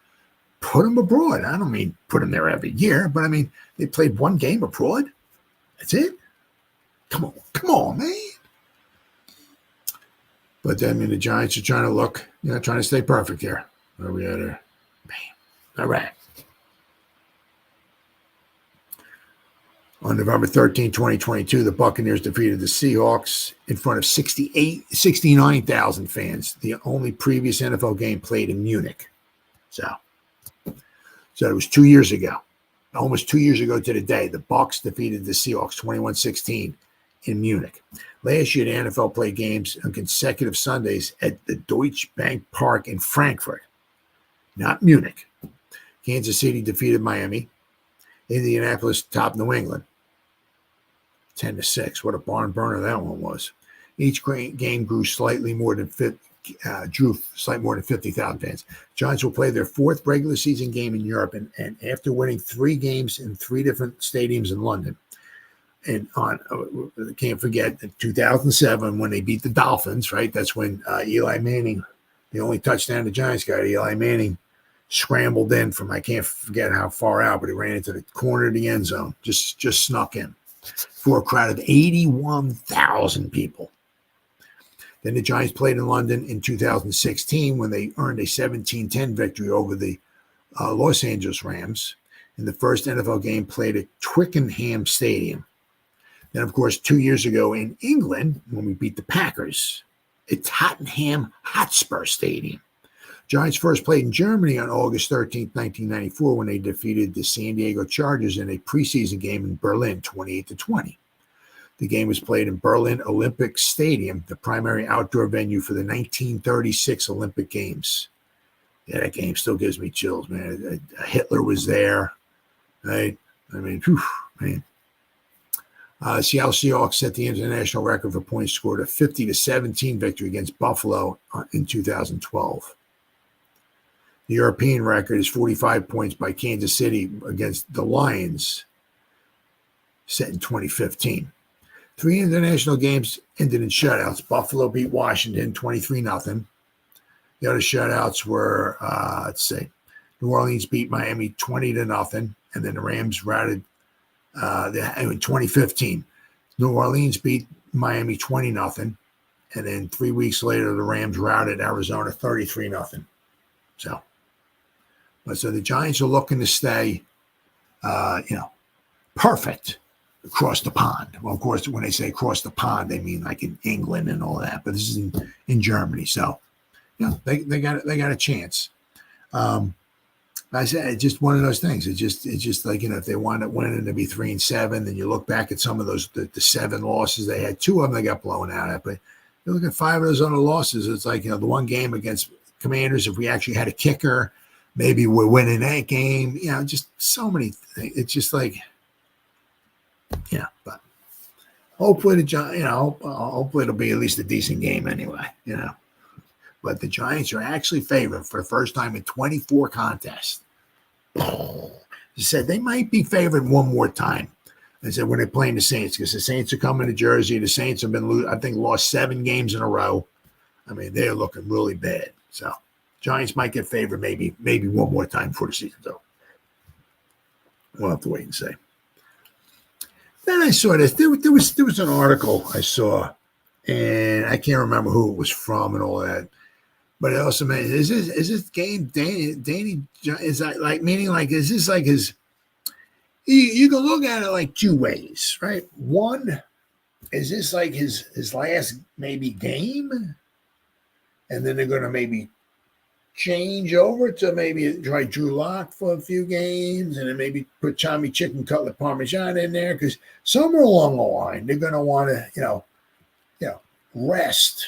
Put them abroad. I don't mean put them there every year, but they played 1 game abroad. That's it. Come on, man. But the Giants are trying to look, trying to stay perfect here. Where we at here? Bam. All right. On November 13, 2022, the Buccaneers defeated the Seahawks in front of 69,000 fans, the only previous NFL game played in Munich. So it was 2 years ago, almost 2 years ago to the day, the Bucs defeated the Seahawks 21-16 in Munich. Last year, the NFL played games on consecutive Sundays at the Deutsche Bank Park in Frankfurt, not Munich. Kansas City defeated Miami. Indianapolis topped New England 10-6. What a barn burner that one was. Each game drew slightly more than 50,000 fans. Giants will play their 4th regular season game in Europe, and after winning 3 games in 3 different stadiums in London, and can't forget 2007 when they beat the Dolphins, right? That's when Eli Manning, the only touchdown the Giants got, Eli Manning scrambled in from, I can't forget how far out, but he ran into the corner of the end zone, just snuck in for a crowd of 81,000 people. Then the Giants played in London in 2016 when they earned a 17-10 victory over the Los Angeles Rams in the first NFL game played at Twickenham Stadium. Then, of course, 2 years ago in England when we beat the Packers at Tottenham Hotspur Stadium. Giants first played in Germany on August 13, 1994, when they defeated the San Diego Chargers in a preseason game in Berlin, 28-20. The game was played in Berlin Olympic Stadium, the primary outdoor venue for the 1936 Olympic Games. Yeah, that game still gives me chills, man. Hitler was there, right? Man. Seattle Seahawks set the international record for points scored, a 50-17 victory against Buffalo in 2012. The European record is 45 points by Kansas City against the Lions, set in 2015. 3 international games ended in shutouts. Buffalo beat Washington 23-0. The other shutouts were, let's see, New Orleans beat Miami 20-0, and then the Rams routed in 2015. New Orleans beat Miami 20-0, and then 3 weeks later, the Rams routed Arizona 33-0. So the Giants are looking to stay, perfect across the pond. Well, of course, when they say across the pond, they mean like in England and all that. But this is in Germany, so they got a chance. I said it's just one of those things. It's just like if they wind up winning to be 3-7, then you look back at some of those the 7 losses they had. 2 of them they got blown out at, but you look at 5 of those other losses. It's like the one game against Commanders. If we actually had a kicker, maybe we're winning that game. Just so many things. It's just like. But hopefully hopefully it'll be at least a decent game anyway, But the Giants are actually favored for the first time in 24 contests. They said they might be favored one more time. They said when they're playing the Saints, because the Saints are coming to Jersey. The Saints have been, lost 7 games in a row. I mean, they're looking really bad. So Giants might get favored maybe one more time before the season's over. We'll have to wait and see. Then I saw this. There was an article I saw, and I can't remember who it was from and all that. But it also meant is this game Danny is that like meaning like is this like his? You can look at it like 2 ways, right? One, is this like his last maybe game, and then they're going to maybe change over to maybe try Drew Lock for a few games, and then maybe put Tommy Chicken Cutlet Parmesan in there because somewhere along the line they're going to want to rest,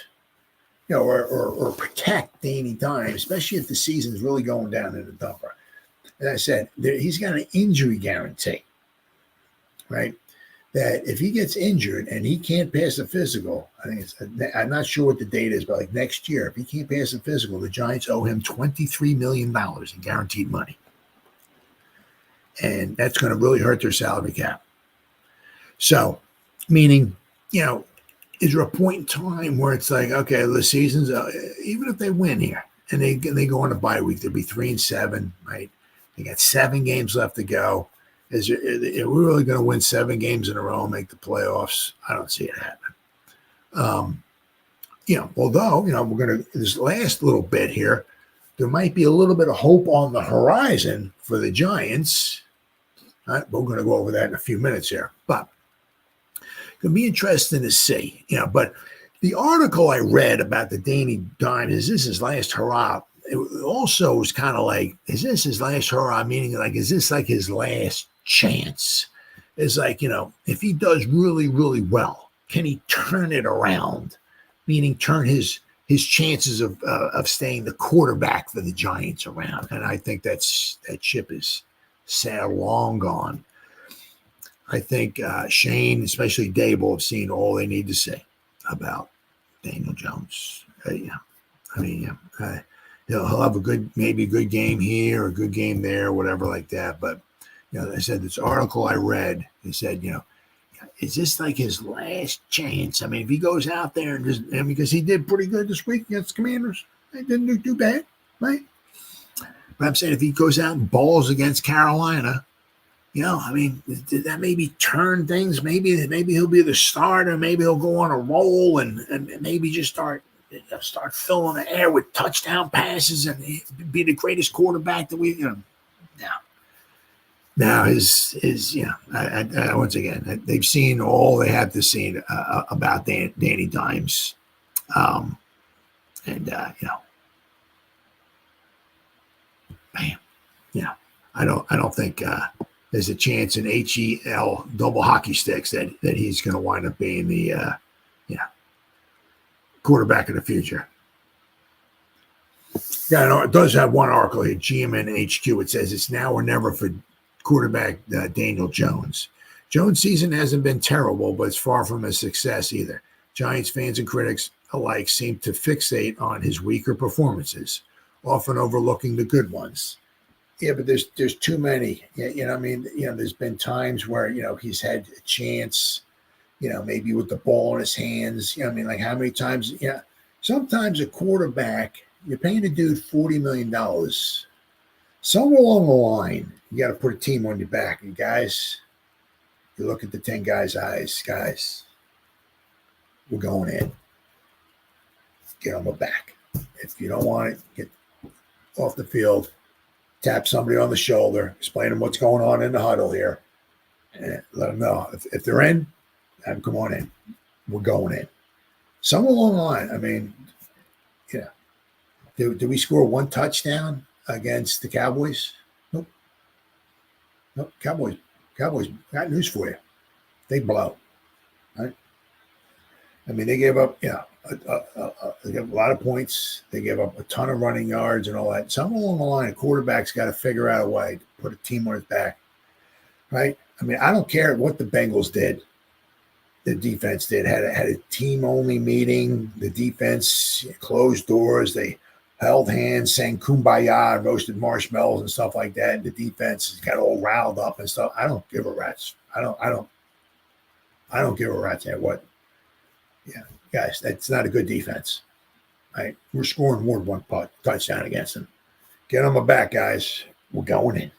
or protect Danny Dimes, especially if the season's really going down in the dumper. As I said, he's got an injury guarantee, right? That if he gets injured and he can't pass a physical, I'm not sure what the date is, but like next year, if he can't pass a physical, the Giants owe him $23 million in guaranteed money. And that's going to really hurt their salary cap. So, meaning, is there a point in time where it's like, okay, the season's, even if they win here and they go on a bye week, they'll be 3-7, right? They got 7 games left to go. Are we really going to win 7 games in a row and make the playoffs? I don't see it happening. Although, we're going to, this last little bit here, there might be a little bit of hope on the horizon for the Giants. Right? We're going to go over that in a few minutes here. But it could be interesting to see. But the article I read about the Danny Dimes, is this his last hurrah? It also was kind of like, is this his last hurrah? Meaning, like, is this like his last chance? It's like, if he does really, really well, can he turn it around? Meaning turn his chances of staying the quarterback for the Giants around. And I think that ship is sailed long gone. I think Shane, especially Dable, have seen all they need to say about Daniel Jones. He'll have maybe a good game here, a good game there, whatever like that. But, I said this article I read, they said, is this like his last chance? I mean, if he goes out there and because he did pretty good this week against the Commanders, he didn't do too bad, right? But I'm saying if he goes out and balls against Carolina, did that maybe turn things? Maybe he'll be the starter. Maybe he'll go on a roll and maybe just start filling the air with touchdown passes and be the greatest quarterback that we, Now his once again, they've seen all they have to see about Danny Dimes. I don't think there's a chance in HEL double hockey sticks that he's going to wind up being the quarterback of the future. Yeah, I know it does have one article here, GMN HQ. It says it's now or never for quarterback Daniel Jones. Jones' season hasn't been terrible, but it's far from a success either. Giants fans and critics alike seem to fixate on his weaker performances, often overlooking the good ones. Yeah, but there's too many. There's been times where he's had a chance. Maybe with the ball in his hands. Like how many times? Sometimes a quarterback you're paying a dude $40 million. Somewhere along the line, you got to put a team on your back. And guys, you look at the 10 guys' eyes, guys, we're going in. Get on my back. If you don't want it, get off the field, tap somebody on the shoulder, explain them what's going on in the huddle here, and let them know. If they're in, have them come on in. We're going in. Somewhere along the line, I mean, yeah. Did we score one touchdown against the Cowboys? Nope. Nope. Cowboys got news for you. They blow. Right? I mean, they gave up, they gave a lot of points. They gave up a ton of running yards and all that. Somewhere along the line, a quarterback's got to figure out a way to put a team on his back. Right? I mean, I don't care what the Bengals did. The defense did had a team-only meeting. The defense closed doors. They held hands, sang "Kumbaya," and roasted marshmallows and stuff like that. And the defense got all riled up and stuff. I don't give a rat's. I don't give a rat's at what. Yeah, guys, that's not a good defense. Right? We're scoring more than one touchdown against them. Get on my back, guys. We're going in.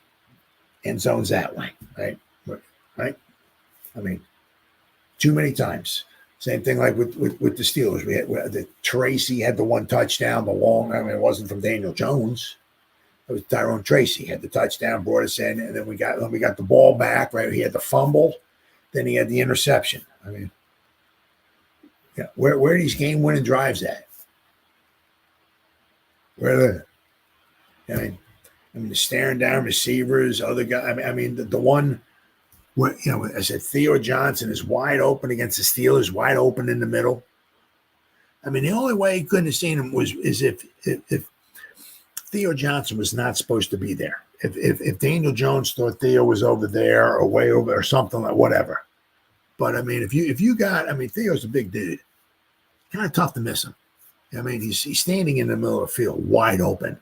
End zone's that way. Right? Right? I mean, too many times. Same thing like with the Steelers. We had Tracy had the one touchdown, the long. I mean, it wasn't from Daniel Jones. It was Tyrone Tracy had the touchdown, brought us in, and then we got the ball back. Right, he had the fumble, then he had the interception. I mean, yeah, where are these game-winning drives at? Where are they? I mean, staring down receivers, other guys. I mean, the one. Where, I said Theo Johnson is wide open against the Steelers, wide open in the middle. I mean, the only way he couldn't have seen him is if Theo Johnson was not supposed to be there. If Daniel Jones thought Theo was over there or way over or something like whatever. But I mean, if you got, I mean, Theo's a big dude. Kind of tough to miss him. I mean, he's standing in the middle of the field, wide open.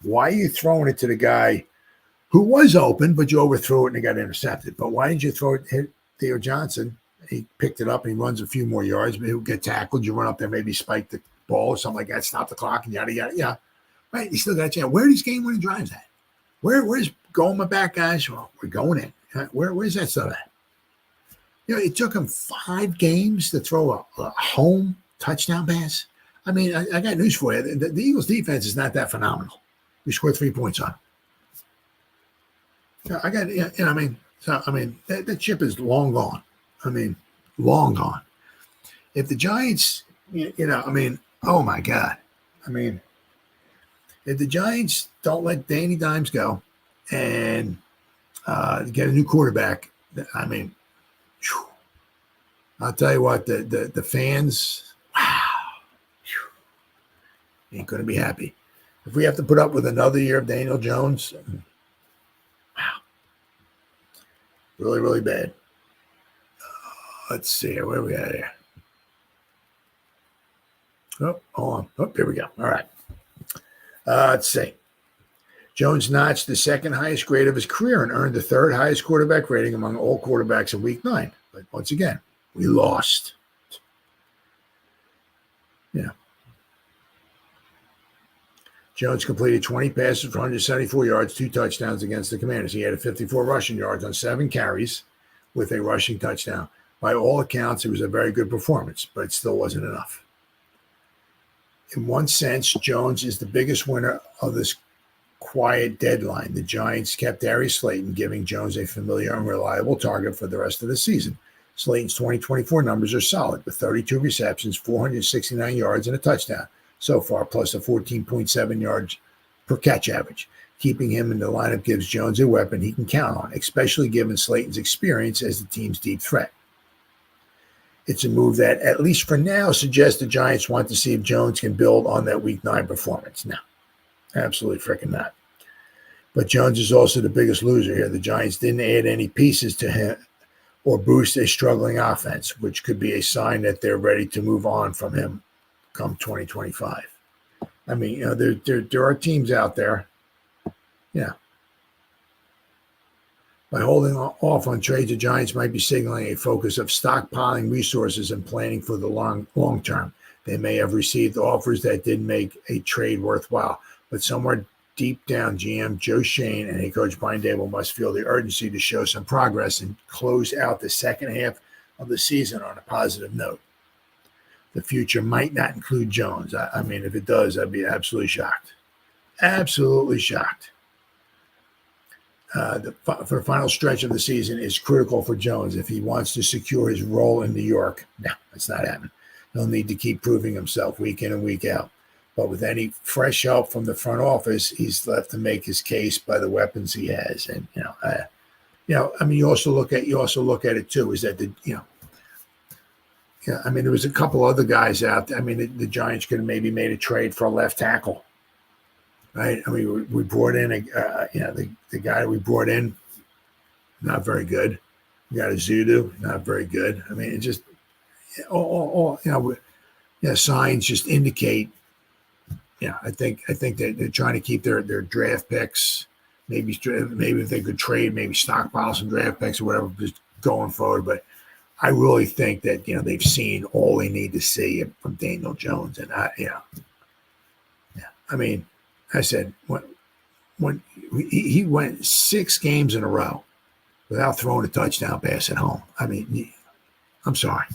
Why are you throwing it to the guy who was open, but you overthrew it and it got intercepted? But why didn't you throw it, hit Theo Johnson? He picked it up and he runs a few more yards, but he'll get tackled. You run up there, maybe spike the ball or something like that, stop the clock, and yada, yada, yeah. Right? You still got a chance. Where are these game-winning drives at? Where's going my back, guys? Well, we're going in. Where's that stuff at? It took him 5 games to throw a home touchdown pass. I mean, I got news for you. The Eagles' defense is not that phenomenal. We scored 3 points on. I got, that chip is long gone. I mean, long gone. If the Giants, oh my God. I mean, if the Giants don't let Danny Dimes go and get a new quarterback, I mean, whew, I'll tell you what, the fans, wow, whew, ain't going to be happy. If we have to put up with another year of Daniel Jones, wow, really, really bad. Let's see here. Where are we at here? Oh, hold on. Oh, here we go. All right. Let's see. Jones notched the second highest grade of his career and earned the third highest quarterback rating among all quarterbacks in Week 9. But once again, we lost. Yeah. Jones completed 20 passes for 174 yards, 2 touchdowns against the Commanders. He had 54 rushing yards on 7 carries with a rushing touchdown. By all accounts, it was a very good performance, but it still wasn't enough. In one sense, Jones is the biggest winner of this quiet deadline. The Giants kept Darius Slayton, giving Jones a familiar and reliable target for the rest of the season. Slayton's 2024 numbers are solid, with 32 receptions, 469 yards, and a touchdown so far, plus a 14.7 yards per catch average. Keeping him in the lineup gives Jones a weapon he can count on, especially given Slayton's experience as the team's deep threat. It's a move that, at least for now, suggests the Giants want to see if Jones can build on that Week 9 performance. No, absolutely freaking not. But Jones is also the biggest loser here. The Giants didn't add any pieces to him or boost a struggling offense, which could be a sign that they're ready to move on from him come 2025. I mean, there are teams out there. Yeah. By holding off on trades, the Giants might be signaling a focus of stockpiling resources and planning for the long term. They may have received offers that didn't make a trade worthwhile, but somewhere deep down, GM Joe Shane and head coach Brian Dable must feel the urgency to show some progress and close out the second half of the season on a positive note. The future might not include Jones. I mean, if it does, I'd be absolutely shocked. Absolutely shocked. For the final stretch of the season is critical for Jones if he wants to secure his role in New York. No, that's not happening. He'll need to keep proving himself week in and week out. But with any fresh help from the front office, he's left to make his case by the weapons he has. And I mean, you also look at it too. Is that I mean, there was a couple other guys out there. I mean, the Giants could have maybe made a trade for a left tackle, right? I mean, we brought in the guy we brought in, not very good. We got Azeez, not very good. I mean, it just signs just indicate. Yeah, I think that they're trying to keep their draft picks. Maybe if they could trade, maybe stockpile some draft picks or whatever, just going forward. But I really think that they've seen all they need to see from Daniel Jones, and I mean, I said when he went 6 games in a row without throwing a touchdown pass at home. I mean, I'm sorry.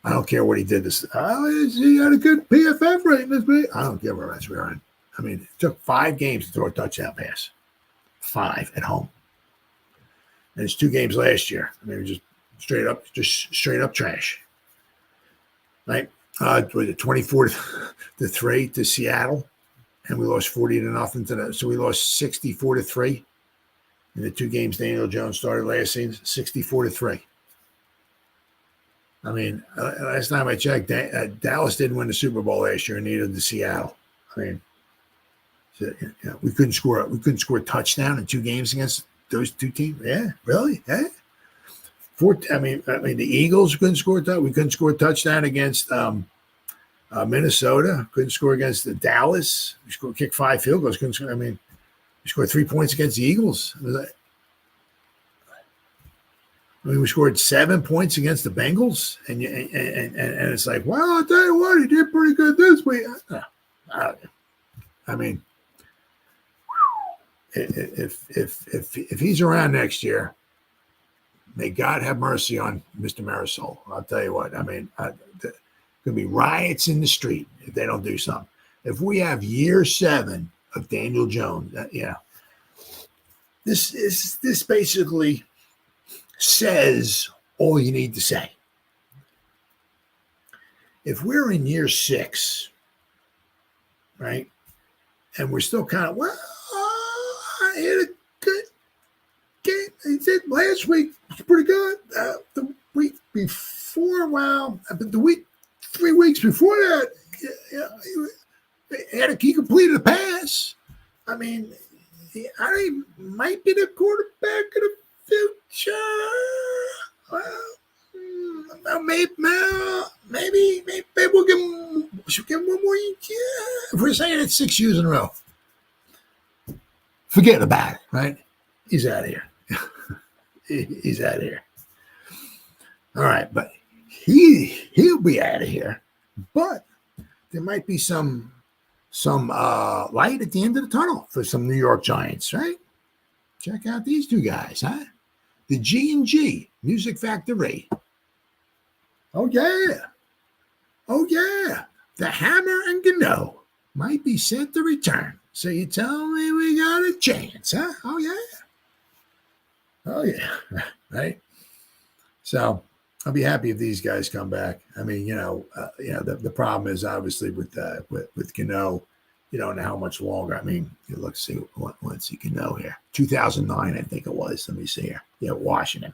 I don't care what he did. He had a good PFF rating this week. I don't give a rat's rear end. I mean, it took 5 games to throw a touchdown pass. 5 at home. And it's 2 games last year. I mean, just straight up trash. Right? Was it 24-3 to Seattle? And we lost 40-0 to that. So we lost 64-3 in the 2 games Daniel Jones started last season. 64-3. I mean, last time I checked, Dallas didn't win the Super Bowl last year, and neither did Seattle. I mean, we couldn't score a touchdown in 2 games against those 2 teams. Yeah, really? Yeah. I mean, the Eagles couldn't score. We couldn't score a touchdown against Minnesota. Couldn't score against the Dallas. We kicked 5 field goals. Couldn't score. I mean, we scored 3 points against the Eagles. We scored 7 points against the Bengals, and it's like, well, I'll tell you what, he did pretty good this week. I mean, if he's around next year, may God have mercy on Mr. Marisol. I'll tell you what. I mean, there's going to be riots in the street if they don't do something. If we have year 7 of Daniel Jones, this basically says all you need to say. If we're in year 6, right, and we're still kind of, well, I had a good game. He did last week. It was pretty good. The week before, but the week 3 weeks before that, he completed a pass. I mean, he might be the quarterback of the future. Well, maybe we'll give him one more year. If we're saying it 6 years in a row, forget about it, right? He's out of here. He's out of here. All right, but he'll be out of here. But there might be some light at the end of the tunnel for some New York Giants, right? Check out these 2 guys, huh? The G&G Music Factory. Oh yeah. The Hammer and Gano might be set to return. So you tell me we got a chance, huh? Oh yeah. Right. So I'll be happy if these guys come back. I mean, the problem is obviously with Gano. You don't know how much longer. I mean, let's see Gano here. 2009, I think it was. Let me see here. Yeah, Washington.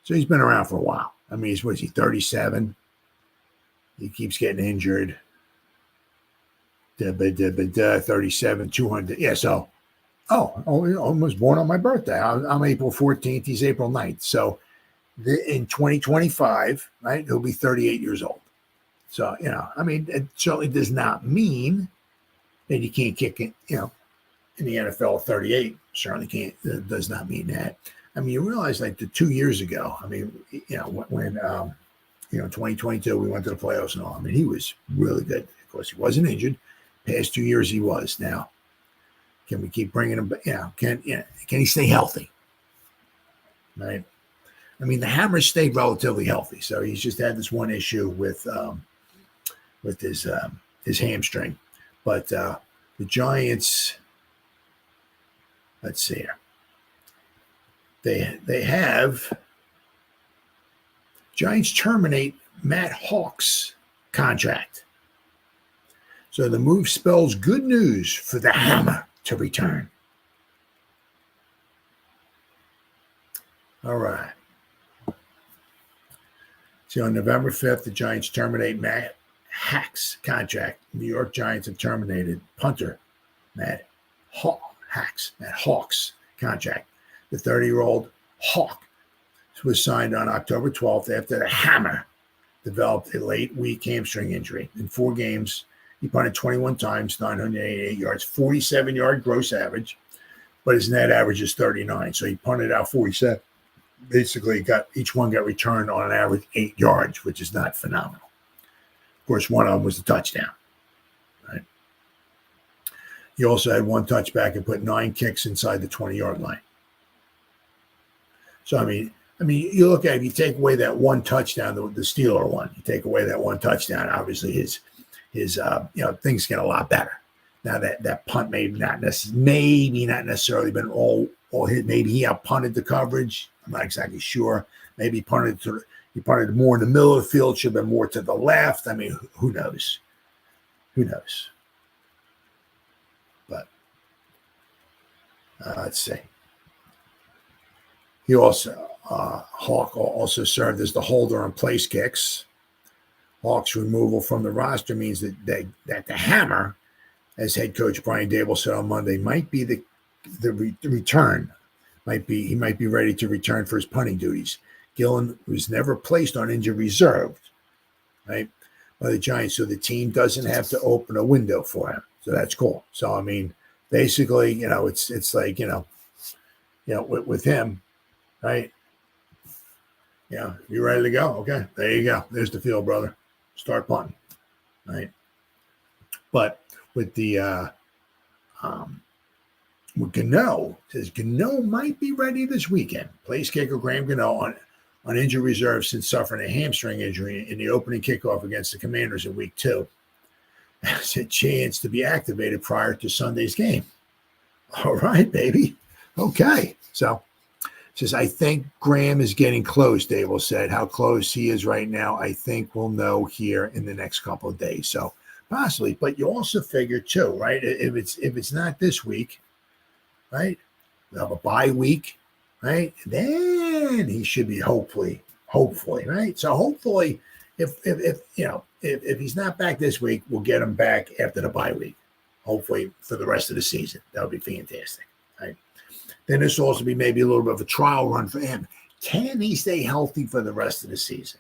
So he's been around for a while. I mean, what is he, 37? He keeps getting injured. 37, 200. Yeah, so, almost born on my birthday. I'm April 14th. He's April 9th. So in 2025, right, he'll be 38 years old. So, I mean, it certainly does not mean that you can't kick it, in the NFL 38. Certainly can't. That does not mean that. I mean, you realize like the 2 years ago, I mean, when 2022, we went to the playoffs and all. I mean, he was really good. Of course, he wasn't injured. Past 2 years, he was. Now, can we keep bringing him? Can he stay healthy? Right. I mean, the Hammer stayed relatively healthy, so he's just had this one issue with his hamstring. But the Giants, let's see here. They have Giants terminate Matt Hawk's contract. So the move spells good news for the Hammer to return. All right. So on November 5th, the Giants terminate Matt Hawk's contract. New York Giants have terminated punter Matt Hawk's contract. The 30-year-old Hawk was signed on October 12th after the Hammer developed a late week hamstring injury. In 4 games, he punted 21 times, 988 yards, 47-yard gross average, but his net average is 39. So he punted out 47. Basically, each one got returned on an average 8 yards, which is not phenomenal. Of course, one of them was the touchdown. Right? He also had 1 touchback and put 9 kicks inside the 20-yard line. So I mean, you look at it, if you take away that 1 touchdown, the Steeler one, you take away that 1 touchdown, obviously his things get a lot better. Now that punt maybe not necessarily been all hit. Maybe he out punted the coverage. I'm not exactly sure. Maybe he punted more in the middle of the field. Should have been more to the left. I mean, who knows? But let's see. He also Hawk also served as the holder on place kicks. Hawk's removal from the roster means that the Hammer, as head coach Brian Dable said on Monday, might be the return. He might be ready to return for his punting duties. Gillan was never placed on injured reserve, right, by the Giants, so the team doesn't have to open a window for him. So that's cool. So I mean, basically, it's like with him, right? Yeah, you ready to go? Okay, there you go. There's the field, brother. Start punting, right? But with the with Gano, says Gano might be ready this weekend. Place kicker Graham Gano on injured reserve since suffering a hamstring injury in the opening kickoff against the Commanders in Week 2. Has a chance to be activated prior to Sunday's game. All right, baby. Okay, so. Says, I think Graham is getting close, Dable said. How close he is right now, I think we'll know here in the next couple of days. So possibly, but you also figure too, right? If it's not this week, right? We'll have a bye week, right? Then he should be hopefully, right? So hopefully, if he's not back this week, we'll get him back after the bye week. Hopefully for the rest of the season. That would be fantastic, right? Then this will also be maybe a little bit of a trial run for him. Can he stay healthy for the rest of the season?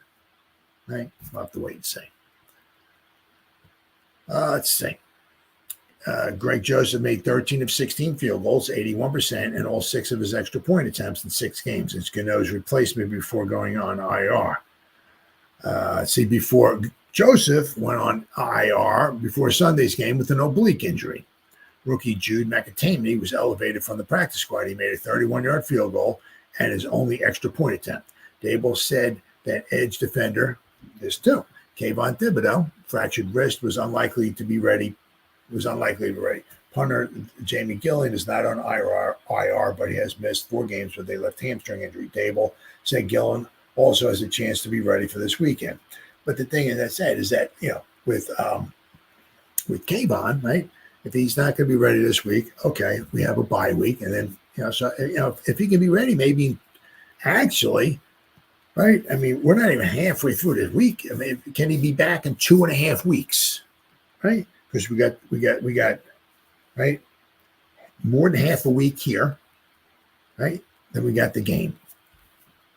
Right? We'll have to wait and see. Let's see. Greg Joseph made 13 of 16 field goals, 81%, and all 6 of his extra point attempts in 6 games. It's Gano's replacement before going on IR. Before Joseph went on IR before Sunday's game with an oblique injury. Rookie Jude McAtamney was elevated from the practice squad. He made a 31-yard field goal and his only extra point attempt. Dable said that edge defender, Kayvon Thibodeau, fractured wrist, was unlikely to be ready. Punter Jamie Gillan is not on IR, but he has missed 4 games with a left hamstring injury. Dable said Gillan also has a chance to be ready for this weekend. But the thing is, that with Kayvon, right? If he's not going to be ready this week, okay, we have a bye week, and then if he can be ready, maybe actually, right? I mean, we're not even halfway through this week. I mean, can he be back in 2.5 weeks, right? Because we got right, more than half a week here, right? Then we got the game.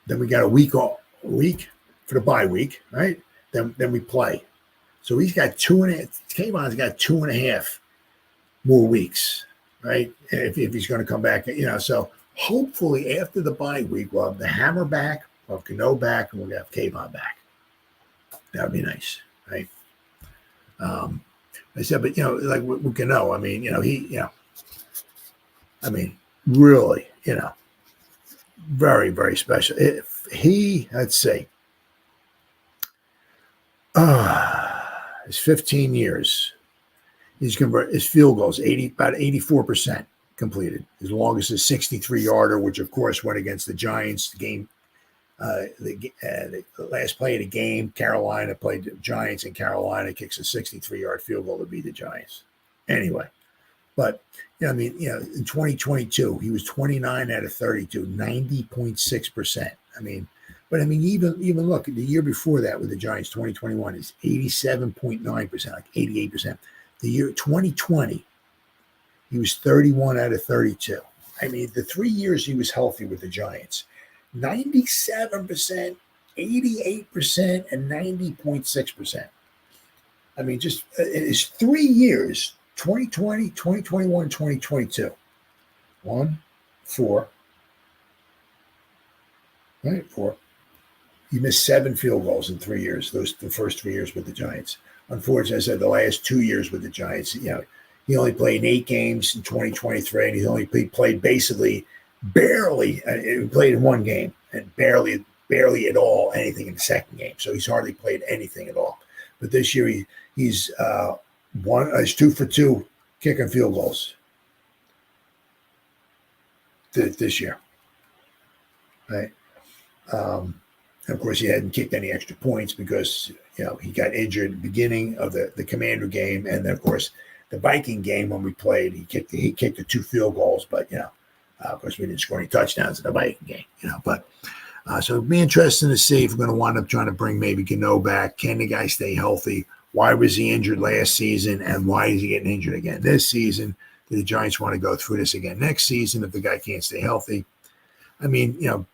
Then we got a week for the bye week, right? Then we play. So he's got 2.5. Kayvon's got 2.5 more weeks, right? If he's going to come back, so hopefully after the bye week, we'll have the Hammer back, we'll have Gano back, and we'll have Kayvon back. That would be nice, right? I said, but like with Gano, I mean, I mean, really, very, very special. If he, let's say, his 15 years, he's convert his field goals about 84% completed. His longest is 63-yarder, which of course went against the Giants. The game, the last play of the game, Carolina played the Giants, and Carolina kicks a 63-yard field goal to beat the Giants. Anyway, but I mean, in 2022, he was 29 out of 32, 90.6%. I mean, but I mean, even look, the year before that with the Giants, 2021 is 87.9%, like 88%. The year 2020, he was 31 out of 32. I mean, the 3 years he was healthy with the Giants, 97%, 88%, and 90.6%. I mean, just it's 3 years, 2020, 2021, 2022. 1, 4. Right, 4. He missed 7 field goals in 3 years, the first 3 years with the Giants. Unfortunately, I said the last 2 years with the Giants, he only played in 8 games in 2023, and he only played basically barely. He played in 1 game and barely at all anything in the second game. So he's hardly played anything at all. But this year he's 2 for 2 kicking field goals this year, right? And of course, he hadn't kicked any extra points because he got injured at the beginning of the Commander game, and then of course the Viking game when we played, he kicked the 2 field goals, but of course we didn't score any touchdowns in the Viking game, But so it'd be interesting to see if we're going to wind up trying to bring maybe Gano back. Can the guy stay healthy? Why was he injured last season, and why is he getting injured again this season? Do the Giants want to go through this again next season if the guy can't stay healthy? I mean,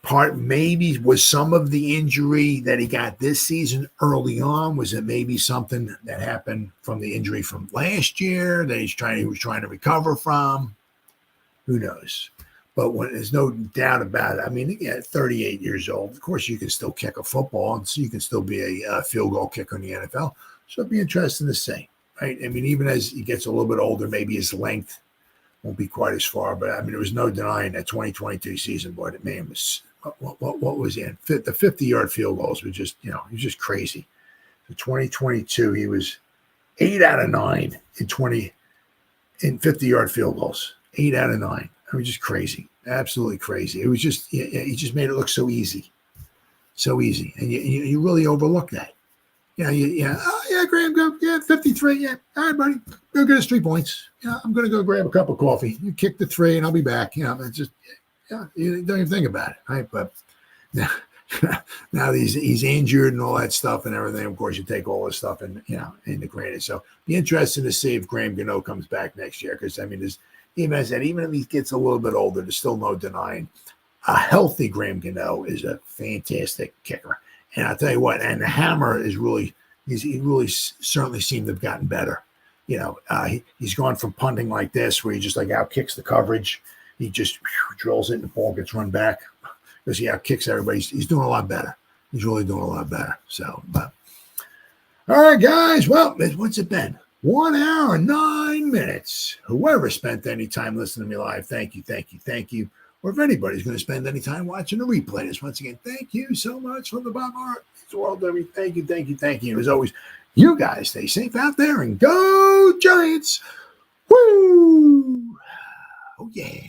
part maybe was some of the injury that he got this season early on. Was it maybe something that happened from the injury from last year that he was trying to recover from? Who knows? But there's no doubt about it. I mean, at 38 years old, of course you can still kick a football, and so you can still be a field goal kicker in the NFL. So it'd be interesting to see, right? I mean, even as he gets a little bit older, maybe his length won't be quite as far, but I mean, there was no denying that 2022 season, boy, that man was, what was he in? The 50-yard field goals were just, he was just crazy. So 2022, he was 8 out of 9 in 50-yard field goals, 8 out of 9. I mean, just crazy, absolutely crazy. It was just, he just made it look so easy, and you really overlook that. Graham, go, 53, all right, buddy, go get us 3 points. I'm going to go grab a cup of coffee. You kick the 3, and I'll be back. It's just, you don't even think about it, right? But now he's injured and all that stuff and everything. Of course, you take all this stuff into granted. So be interesting to see if Graham Gano comes back next year, because I mean, even as that, even if he gets a little bit older, there's still no denying a healthy Graham Gano is a fantastic kicker. And I'll tell you what, and the hammer is really, he really certainly seemed to have gotten better. He's gone from punting like this, where he just like out kicks the coverage. He just drills it and the ball gets run back because he out kicks everybody. He's doing a lot better. He's really doing a lot better. So, but all right, guys. Well, what's it been? 1 hour and 9 minutes. Whoever spent any time listening to me live, thank you. Or if anybody's going to spend any time watching the replay this, once again, thank you so much from the bottom of my heart. It's world to me. Thank you. And as always, you guys stay safe out there and go Giants. Woo! Oh, yeah.